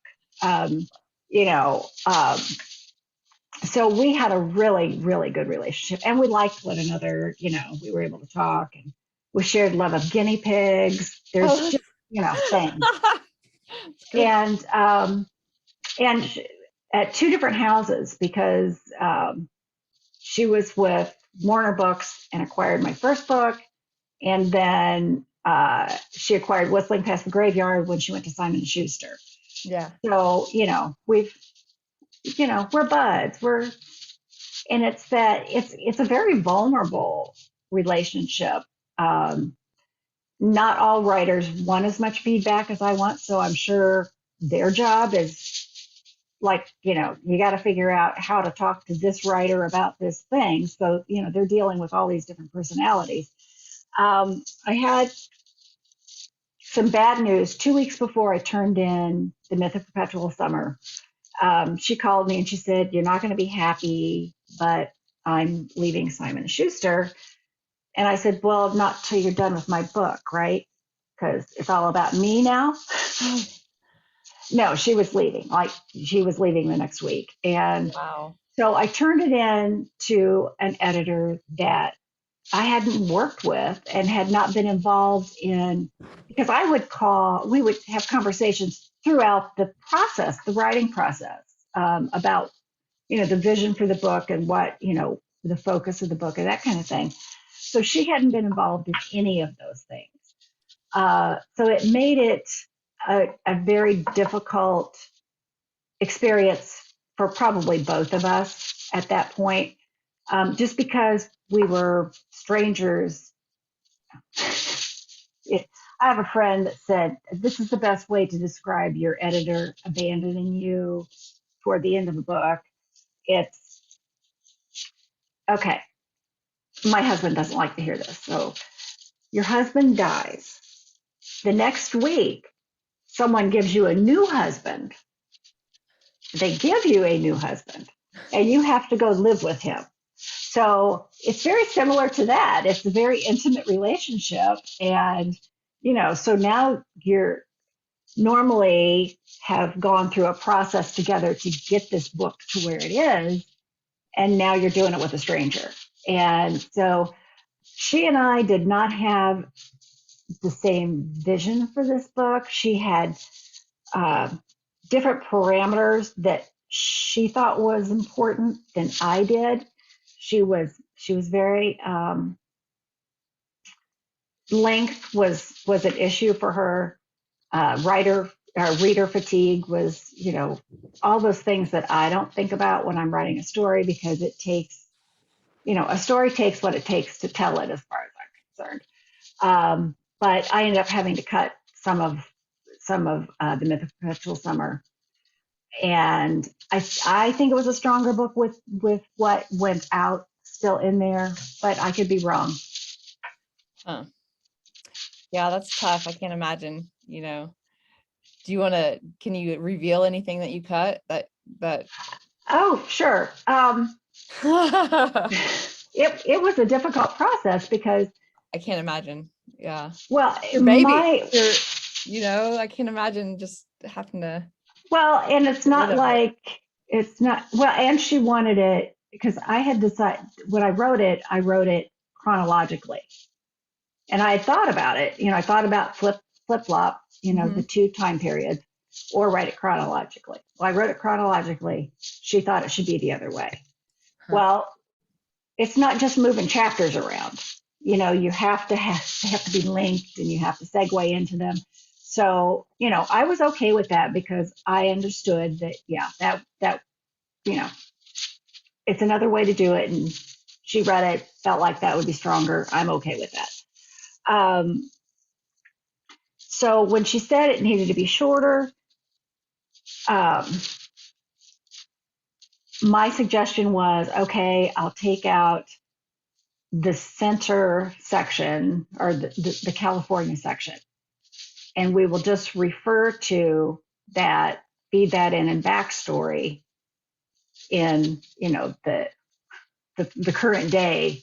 [SPEAKER 4] So we had a really, really good relationship, and we liked one another. We were able to talk, and we shared love of guinea pigs. There's just, things. And at two different houses, because she was with Warner Books and acquired my first book, and then she acquired Whistling Past the Graveyard when she went to Simon & Schuster.
[SPEAKER 1] Yeah.
[SPEAKER 4] So we're buds. And it's a very vulnerable relationship. Not all writers want as much feedback as I want, so I'm sure their job is like, you got to figure out how to talk to this writer about this thing. So, they're dealing with all these different personalities. I had some bad news 2 weeks before I turned in The Myth of Perpetual Summer. She called me and she said, "You're not going to be happy, but I'm leaving Simon & Schuster." And I said, "Well, not till you're done with my book, right? Because it's all about me now." No, she was leaving. She was leaving the next week. And
[SPEAKER 1] wow.
[SPEAKER 4] So I turned it in to an editor that I hadn't worked with and had not been involved in, because we would have conversations throughout the process, the writing process, about, the vision for the book and what, the focus of the book and that kind of thing. So she hadn't been involved in any of those things. So it made it a very difficult experience for probably both of us at that point, just because we were strangers I have a friend that said, this is the best way to describe your editor abandoning you toward the end of the book. It's, okay, my husband doesn't like to hear this. So your husband dies. The next week, someone gives you a new husband. They give you a new husband, and you have to go live with him. So it's very similar to that. It's a very intimate relationship. And, so now you're normally have gone through a process together to get this book to where it is. And now you're doing it with a stranger. And so she and I did not have the same vision for this book. She had different parameters that she thought was important than I did. She was very length was an issue for her. Reader fatigue was, all those things that I don't think about when I'm writing a story, because it takes, a story takes what it takes to tell it, as far as I'm concerned. But I ended up having to cut some of the Myth of Perpetual Summer, and I think it was a stronger book with what went out still in there, but I could be wrong.
[SPEAKER 1] Huh. Yeah, that's tough. I can't imagine, can you reveal anything that you cut that
[SPEAKER 4] Oh, sure. It was a difficult process because
[SPEAKER 1] I can't imagine. Yeah.
[SPEAKER 4] well,
[SPEAKER 1] Your baby, I can't imagine just having to.
[SPEAKER 4] Well, and it's not
[SPEAKER 1] rid of
[SPEAKER 4] like it's not well, and she wanted it because I had decided when I wrote it chronologically. And I had thought about it, I thought about flip-flop, the two time periods, or write it chronologically. Well, I wrote it chronologically. She thought it should be the other way.
[SPEAKER 1] Huh.
[SPEAKER 4] Well, it's not just moving chapters around. You have to be linked, and you have to segue into them. So, I was okay with that because I understood that, that it's another way to do it. And she read it, felt like that would be stronger. I'm okay with that. So when she said it needed to be shorter, my suggestion was, okay, I'll take out the center section, or the California section, and we will just refer to that, feed that in backstory in, the current day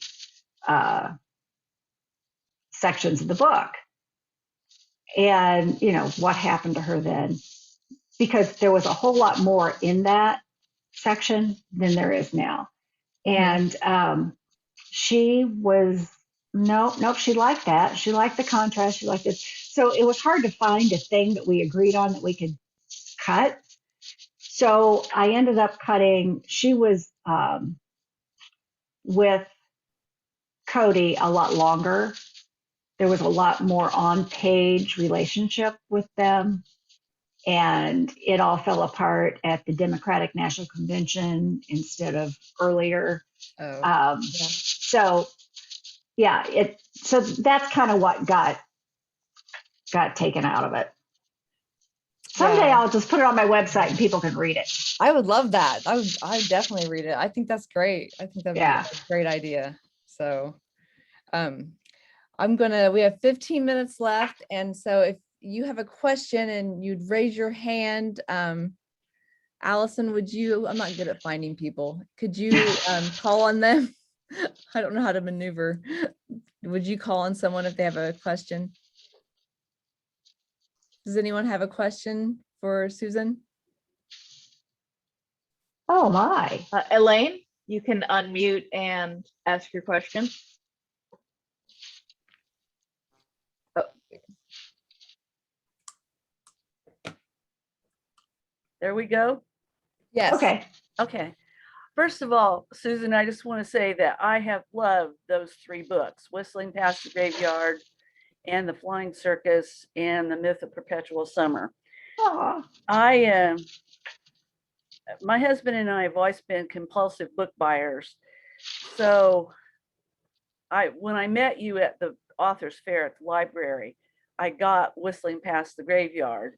[SPEAKER 4] sections of the book. And, what happened to her then, because there was a whole lot more in that section than there is now. And she was, nope, she liked that. She liked the contrast. She liked it. So it was hard to find a thing that we agreed on that we could cut. So I ended up cutting, she was with Cody a lot longer. There was a lot more on-page relationship with them. And it all fell apart at the Democratic National Convention instead of earlier. So that's kind of what got taken out of it. Someday I'll just put it on my website and people can read it.
[SPEAKER 1] I would love that. I would definitely read it. I think that's great. I think that'd be a great idea. So we have 15 minutes left. And so if you have a question and you'd raise your hand, Allison, I'm not good at finding people. Could you call on them? I don't know how to maneuver. Would you call on someone if they have a question? Does anyone have a question for Susan?
[SPEAKER 4] Oh my.
[SPEAKER 2] Elaine, you can unmute and ask your question. Oh.
[SPEAKER 6] There we go.
[SPEAKER 1] Yes.
[SPEAKER 6] Okay. First of all, Susan, I just want to say that I have loved those three books, Whistling Past the Graveyard and The Flying Circus and The Myth of Perpetual Summer.
[SPEAKER 4] Aww.
[SPEAKER 6] My husband and I have always been compulsive book buyers. So when I met you at the author's fair at the library, I got Whistling Past the Graveyard,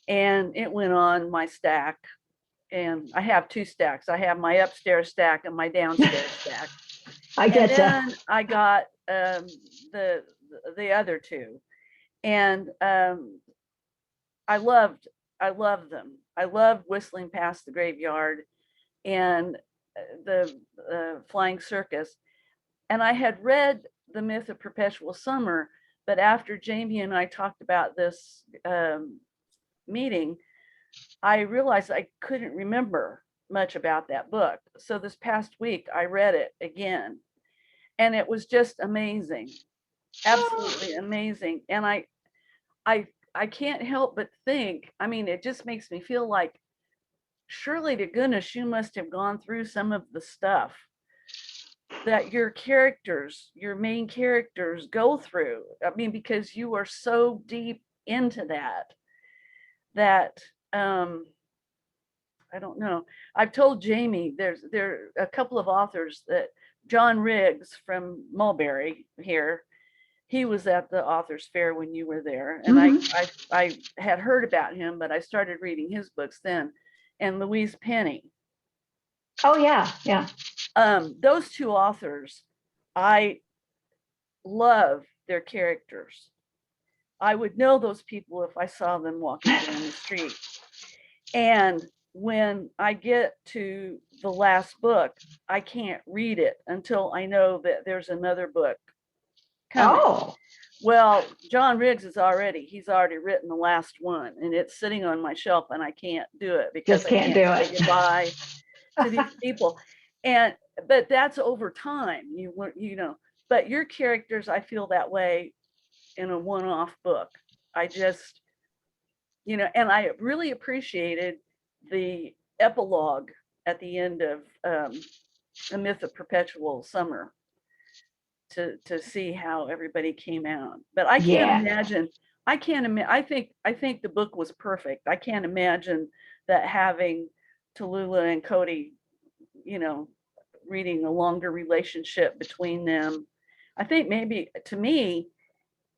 [SPEAKER 6] and it went on my stack. And I have two stacks. I have my upstairs stack and my downstairs stack.
[SPEAKER 4] I
[SPEAKER 6] And
[SPEAKER 4] get you.
[SPEAKER 6] then I got the other two, and I loved them. I loved Whistling Past the Graveyard and the Flying Circus. And I had read The Myth of Perpetual Summer, but after Jamie and I talked about this meeting, I realized I couldn't remember much about that book. So this past week, I read it again, and it was just amazing, absolutely amazing. And I can't help but think, I mean, it just makes me feel like, surely to goodness, you must have gone through some of the stuff that your characters, your main characters, go through. I mean, because you are so deep into that I don't know. I've told Jamie there are a couple of authors that John Riggs from Mulberry here, he was at the author's fair when you were there, and I had heard about him, but I started reading his books then. And Louise Penny.
[SPEAKER 4] Oh yeah, yeah.
[SPEAKER 6] Those two authors, I love their characters. I would know those people if I saw them walking down the street. And when I get to the last book, I can't read it until I know that there's another book coming.
[SPEAKER 4] Oh.
[SPEAKER 6] Well, John Riggs he's already written the last one, and it's sitting on my shelf, and I can't do it because
[SPEAKER 4] Just can't
[SPEAKER 6] I can't say goodbye to these people. But that's over time, you know. But your characters, I feel that way in a one-off book. I just, you know, and I really appreciated the epilogue at the end of The Myth of Perpetual Summer to see how everybody came out. But I can't imagine, I think the book was perfect. I can't imagine that having Tallulah and Cody, you know, reading a longer relationship between them. I think maybe to me,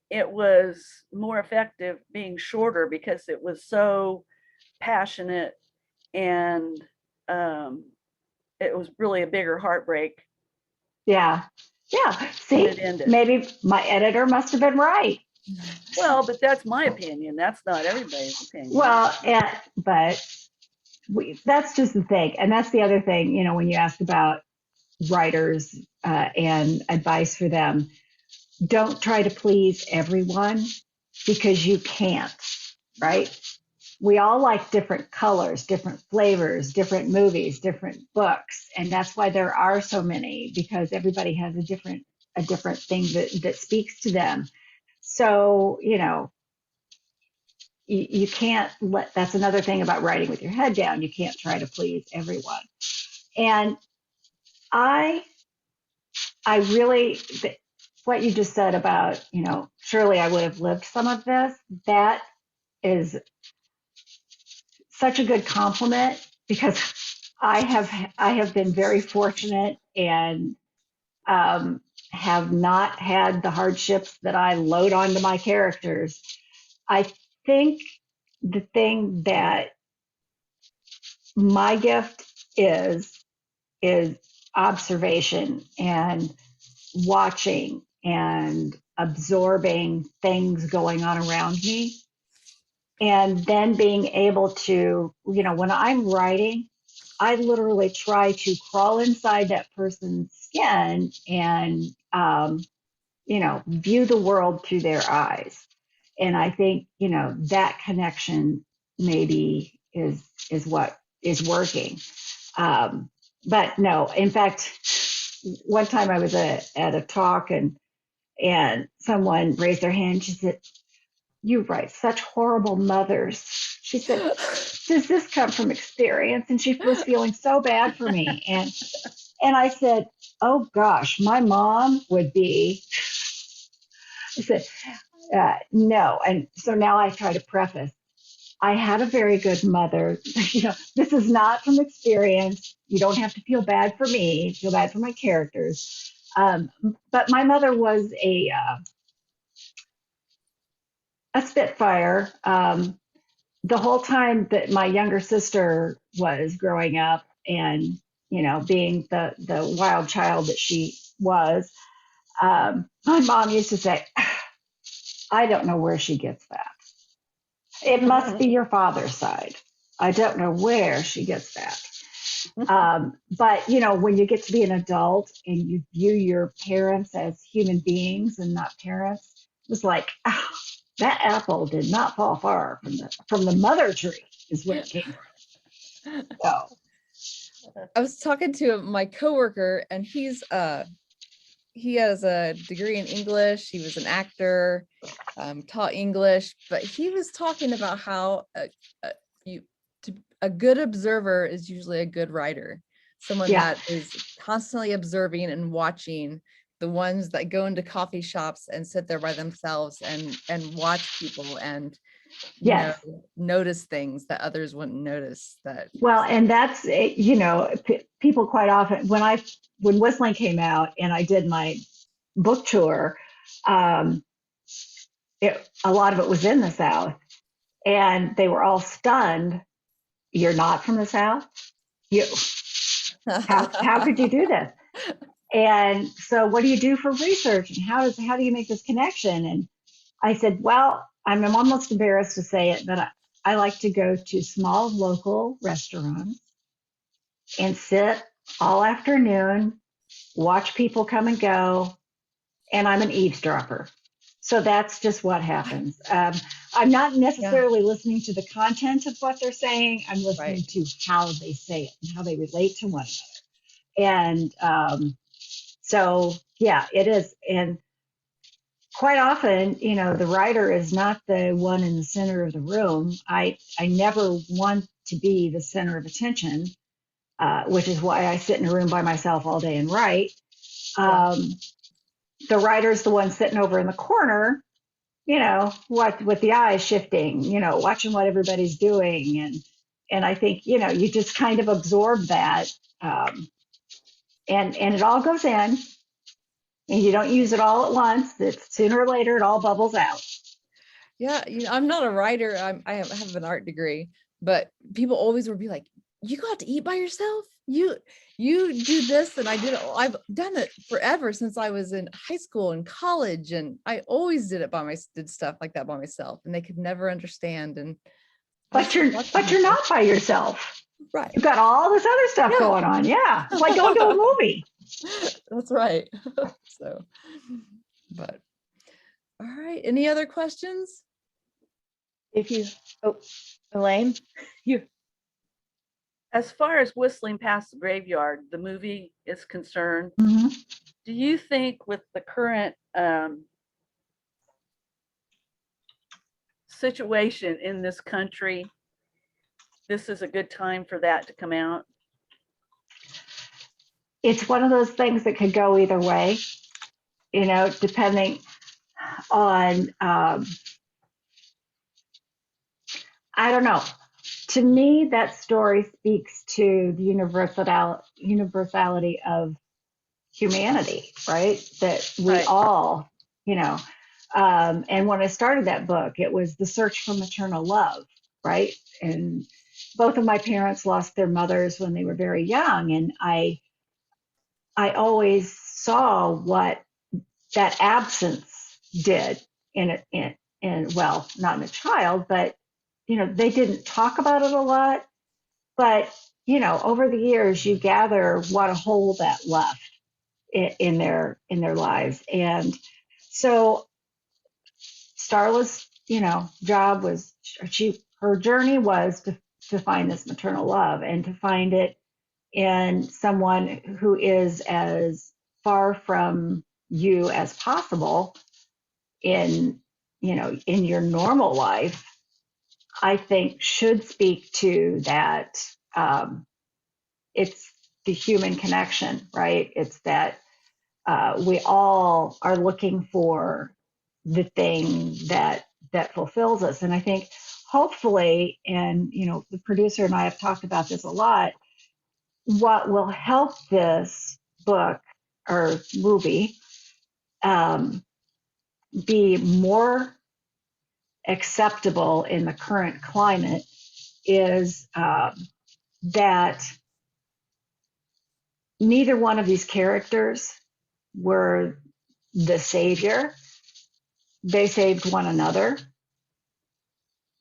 [SPEAKER 6] it was more effective being shorter because it was so passionate, and it was really a bigger heartbreak.
[SPEAKER 4] Yeah. See, maybe my editor must have been right.
[SPEAKER 6] Well, but that's my opinion. That's not everybody's opinion.
[SPEAKER 4] Well, but that's just the thing. And that's the other thing, you know, when you ask about writers and advice for them, don't try to please everyone because you can't, right? We all like different colors, different flavors, different movies, different books. And that's why there are so many, because everybody has a different thing that speaks to them. So, you know, you can't that's another thing about writing with your head down. You can't try to please everyone. And I really, what you just said about, you know, surely I would have lived some of this, that is such a good compliment, because I have been very fortunate and have not had the hardships that I load onto my characters. I think the thing that my gift is observation and watching and absorbing things going on around me. And then being able to, you know, when I'm writing, I literally try to crawl inside that person's skin and, you know, view the world through their eyes. And I think, you know, that connection maybe is what is working. But no, in fact, one time I was at a talk and someone raised their hand. She said, "You write such horrible mothers." She said, "Does this come from experience?" And she was feeling so bad for me. And I said, "Oh gosh, my mom would be." I said, "No." And so now I try to preface, I had a very good mother. You know, this is not from experience. You don't have to feel bad for me, feel bad for my characters. But my mother was a a Spitfire. The whole time that my younger sister was growing up and, being the wild child that she was, my mom used to say, I don't know where she gets that. It must be your father's side. I don't know where she gets that. But, when you get to be an adult and you view your parents as human beings and not parents, it was like, that apple did not fall far from the mother tree is where it came from. So,
[SPEAKER 1] I was talking to my coworker, and he has a degree in English. He was an actor, taught English, but he was talking about how a good observer is usually a good writer. Someone
[SPEAKER 4] Yeah.
[SPEAKER 1] that is constantly observing and watching, the ones that go into coffee shops and sit there by themselves and watch people and
[SPEAKER 4] yes.
[SPEAKER 1] notice things that others wouldn't notice.
[SPEAKER 4] Well, and that's, people quite often, when Whistling came out and I did my book tour, a lot of it was in the South, and they were all stunned. You're not from the South? How could you do this? And so what do you do for research? And how do you make this connection? And I said, well, I'm almost embarrassed to say it, but I like to go to small local restaurants and sit all afternoon, watch people come and go, and I'm an eavesdropper. So that's just what happens. I'm not necessarily listening to the content of what they're saying. I'm listening to how they say it and how they relate to one another. And so, yeah, it is. And quite often, the writer is not the one in the center of the room. I never want to be the center of attention, which is why I sit in a room by myself all day and write. The writer's the one sitting over in the corner, what with the eyes shifting, watching what everybody's doing. And I think, you just kind of absorb that. And it all goes in, and you don't use it all at once. It's sooner or later, it all bubbles out.
[SPEAKER 1] Yeah. I'm not a writer. I have an art degree, but people always would be like, you got to eat by yourself. You do this. And I've done it forever since I was in high school and college. And I always did stuff like that by myself, and they could never understand. And
[SPEAKER 4] but you're not by yourself.
[SPEAKER 1] Right.
[SPEAKER 4] You've got all this other stuff going on. Yeah. It's like going to a movie.
[SPEAKER 1] That's right. So, but all right. Any other questions?
[SPEAKER 2] Elaine,
[SPEAKER 6] As far as Whistling Past the Graveyard, the movie is concerned,
[SPEAKER 4] Mm-hmm.
[SPEAKER 6] do you think with the current situation in this country, this is a good time for that to come out?
[SPEAKER 4] It's one of those things that could go either way, depending on, I don't know. To me, that story speaks to the universality of humanity, right? That we all, and when I started that book, it was the search for maternal love, right? And both of my parents lost their mothers when they were very young, and I always saw what that absence did well, not in a child, but they didn't talk about it a lot, but over the years you gather what a hole that left in their lives. And so Starla's job was, her journey was to find this maternal love, and to find it in someone who is as far from you as possible in your normal life. I think should speak to that. It's the human connection, right? It's that we all are looking for the thing that fulfills us. And I think hopefully, and the producer and I have talked about this a lot, what will help this book or movie be more acceptable in the current climate is that neither one of these characters were the savior. They saved one another.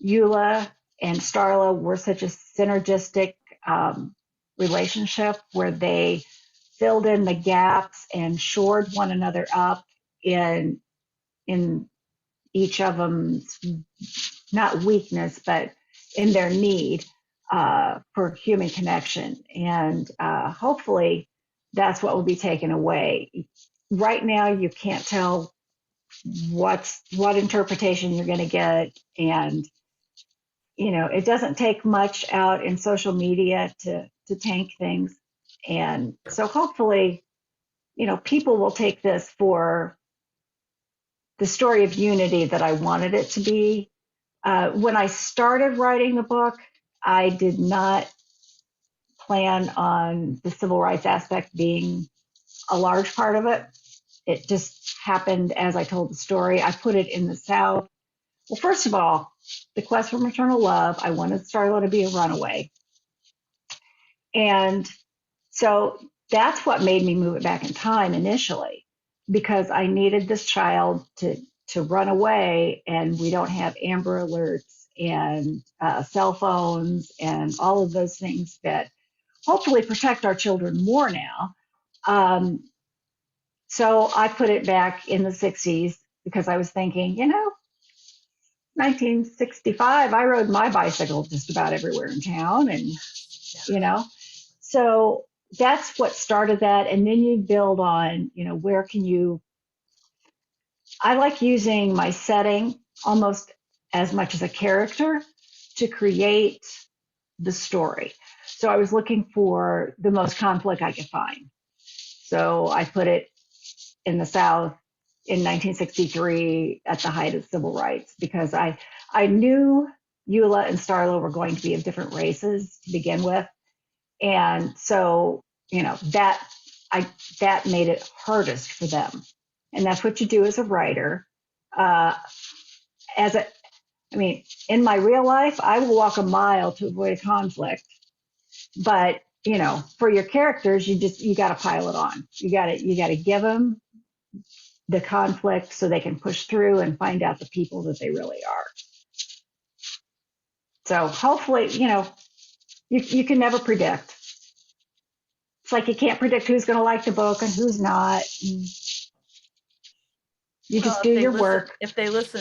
[SPEAKER 4] Eula and Starla were such a synergistic relationship where they filled in the gaps and shored one another up in each of them's, not weakness, but in their need for human connection. And hopefully that's what will be taken away. Right now, you can't tell what interpretation you're going to get. And, you know, it doesn't take much out in social media to tank things. And so hopefully, you know, people will take this for the story of unity that I wanted it to be. When I started writing the book, I did not plan on the civil rights aspect being a large part of it. It just happened as I told the story. I put it in the South. Well, first of all, the quest for maternal love, I wanted Starla to be a runaway. And so that's what made me move it back in time initially, because I needed this child to run away, and we don't have Amber Alerts and cell phones and all of those things that hopefully protect our children more now. So I put it back in the 60s because I was thinking, you know, 1965, I rode my bicycle just about everywhere in town, and, you know, so that's what started that. And then you build on, you know, where can you, I like using my setting almost as much as a character to create the story. So I was looking for the most conflict I could find. So I put it in the South in 1963 at the height of civil rights, because I knew Eula and Starla were going to be of different races to begin with. And so, you know, that made it hardest for them. And that's what you do as a writer. In my real life, I will walk a mile to avoid a conflict. But, you know, for your characters, you got to pile it on. You got to give them the conflict so they can push through and find out the people that they really are. So hopefully, you know, you can never predict. It's like you can't predict who's going to like the book and who's not. And you just do your work.
[SPEAKER 6] If they look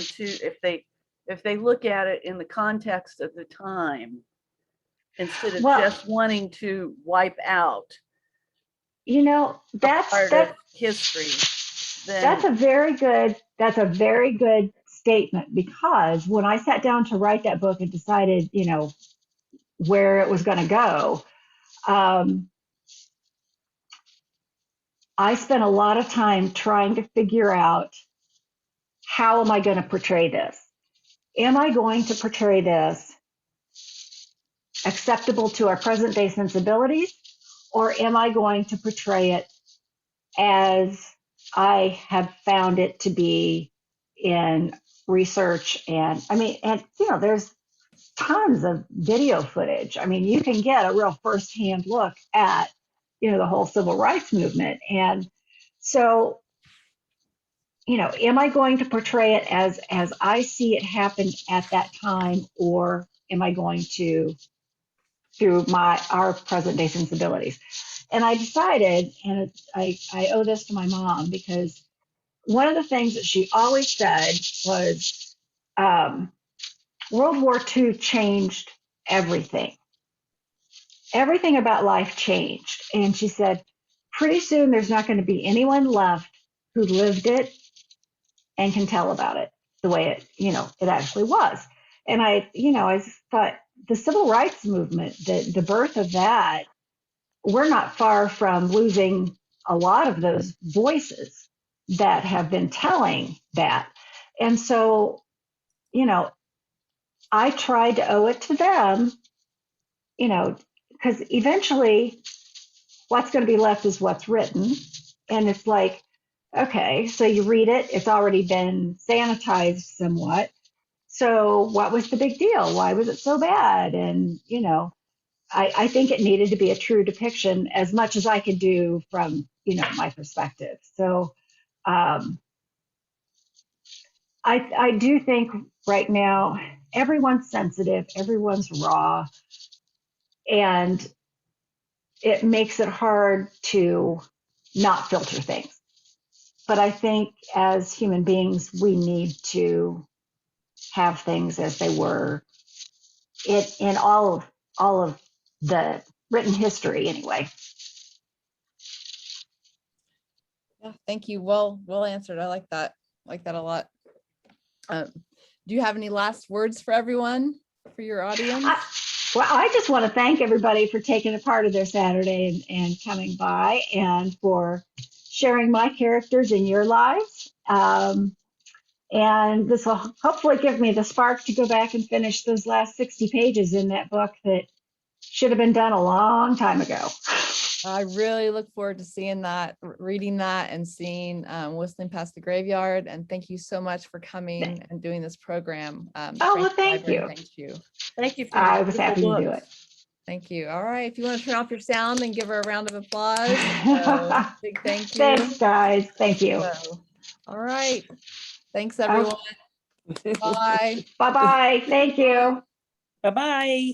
[SPEAKER 6] at it in the context of the time, instead of just wanting to wipe out,
[SPEAKER 4] you know, that's
[SPEAKER 6] part of history.
[SPEAKER 4] That's a very good statement, because when I sat down to write that book and decided, you know, where it was going to go, I spent a lot of time trying to figure out, how am I going to portray this? Am I going to portray this acceptable to our present day sensibilities, or am I going to portray it as I have found it to be in research? And you know, there's tons of video footage. I mean, you can get a real firsthand look at, you know, the whole civil rights movement. And so, you know, am I going to portray it as I see it happen at that time, or am I going to through our present day sensibilities? And I decided, and I owe this to my mom, because one of the things that she always said was, World War II changed everything. Everything about life changed. And she said, pretty soon there's not going to be anyone left who lived it and can tell about it the way it, you know, it actually was. And I thought the civil rights movement, the birth of that, we're not far from losing a lot of those voices that have been telling that. And so, you know, I tried to owe it to them, you know, because eventually what's going to be left is what's written. And it's like, okay, so you read it, it's already been sanitized somewhat. So what was the big deal? Why was it so bad? And, I think it needed to be a true depiction as much as I could do from, my perspective. So I do think right now everyone's sensitive, everyone's raw, and it makes it hard to not filter things. But I think as human beings, we need to have things as they were in all of the written history anyway.
[SPEAKER 1] Yeah, thank you. Well answered. I like that. A lot. Do you have any last words for everyone, for your audience?
[SPEAKER 4] I just want to thank everybody for taking a part of their Saturday and coming by, and for sharing my characters in your lives. And this will hopefully give me the spark to go back and finish those last 60 pages in that book that should have been done a long time ago.
[SPEAKER 1] I really look forward to seeing that, reading that, and seeing Whistling Past the Graveyard. And thank you so much for coming and doing this program.
[SPEAKER 4] Well, thank you.
[SPEAKER 1] Thank you.
[SPEAKER 6] Thank you for
[SPEAKER 4] I
[SPEAKER 6] your
[SPEAKER 4] was
[SPEAKER 6] beautiful
[SPEAKER 4] happy to do
[SPEAKER 6] books.
[SPEAKER 4] it.
[SPEAKER 1] Thank you. All right. If you want to turn off your sound, then give her a round of applause. So, big thank you.
[SPEAKER 4] Thanks, guys. Thank you.
[SPEAKER 1] So, all right. Thanks, everyone. Bye.
[SPEAKER 4] Bye-bye. Thank you.
[SPEAKER 6] Bye-bye.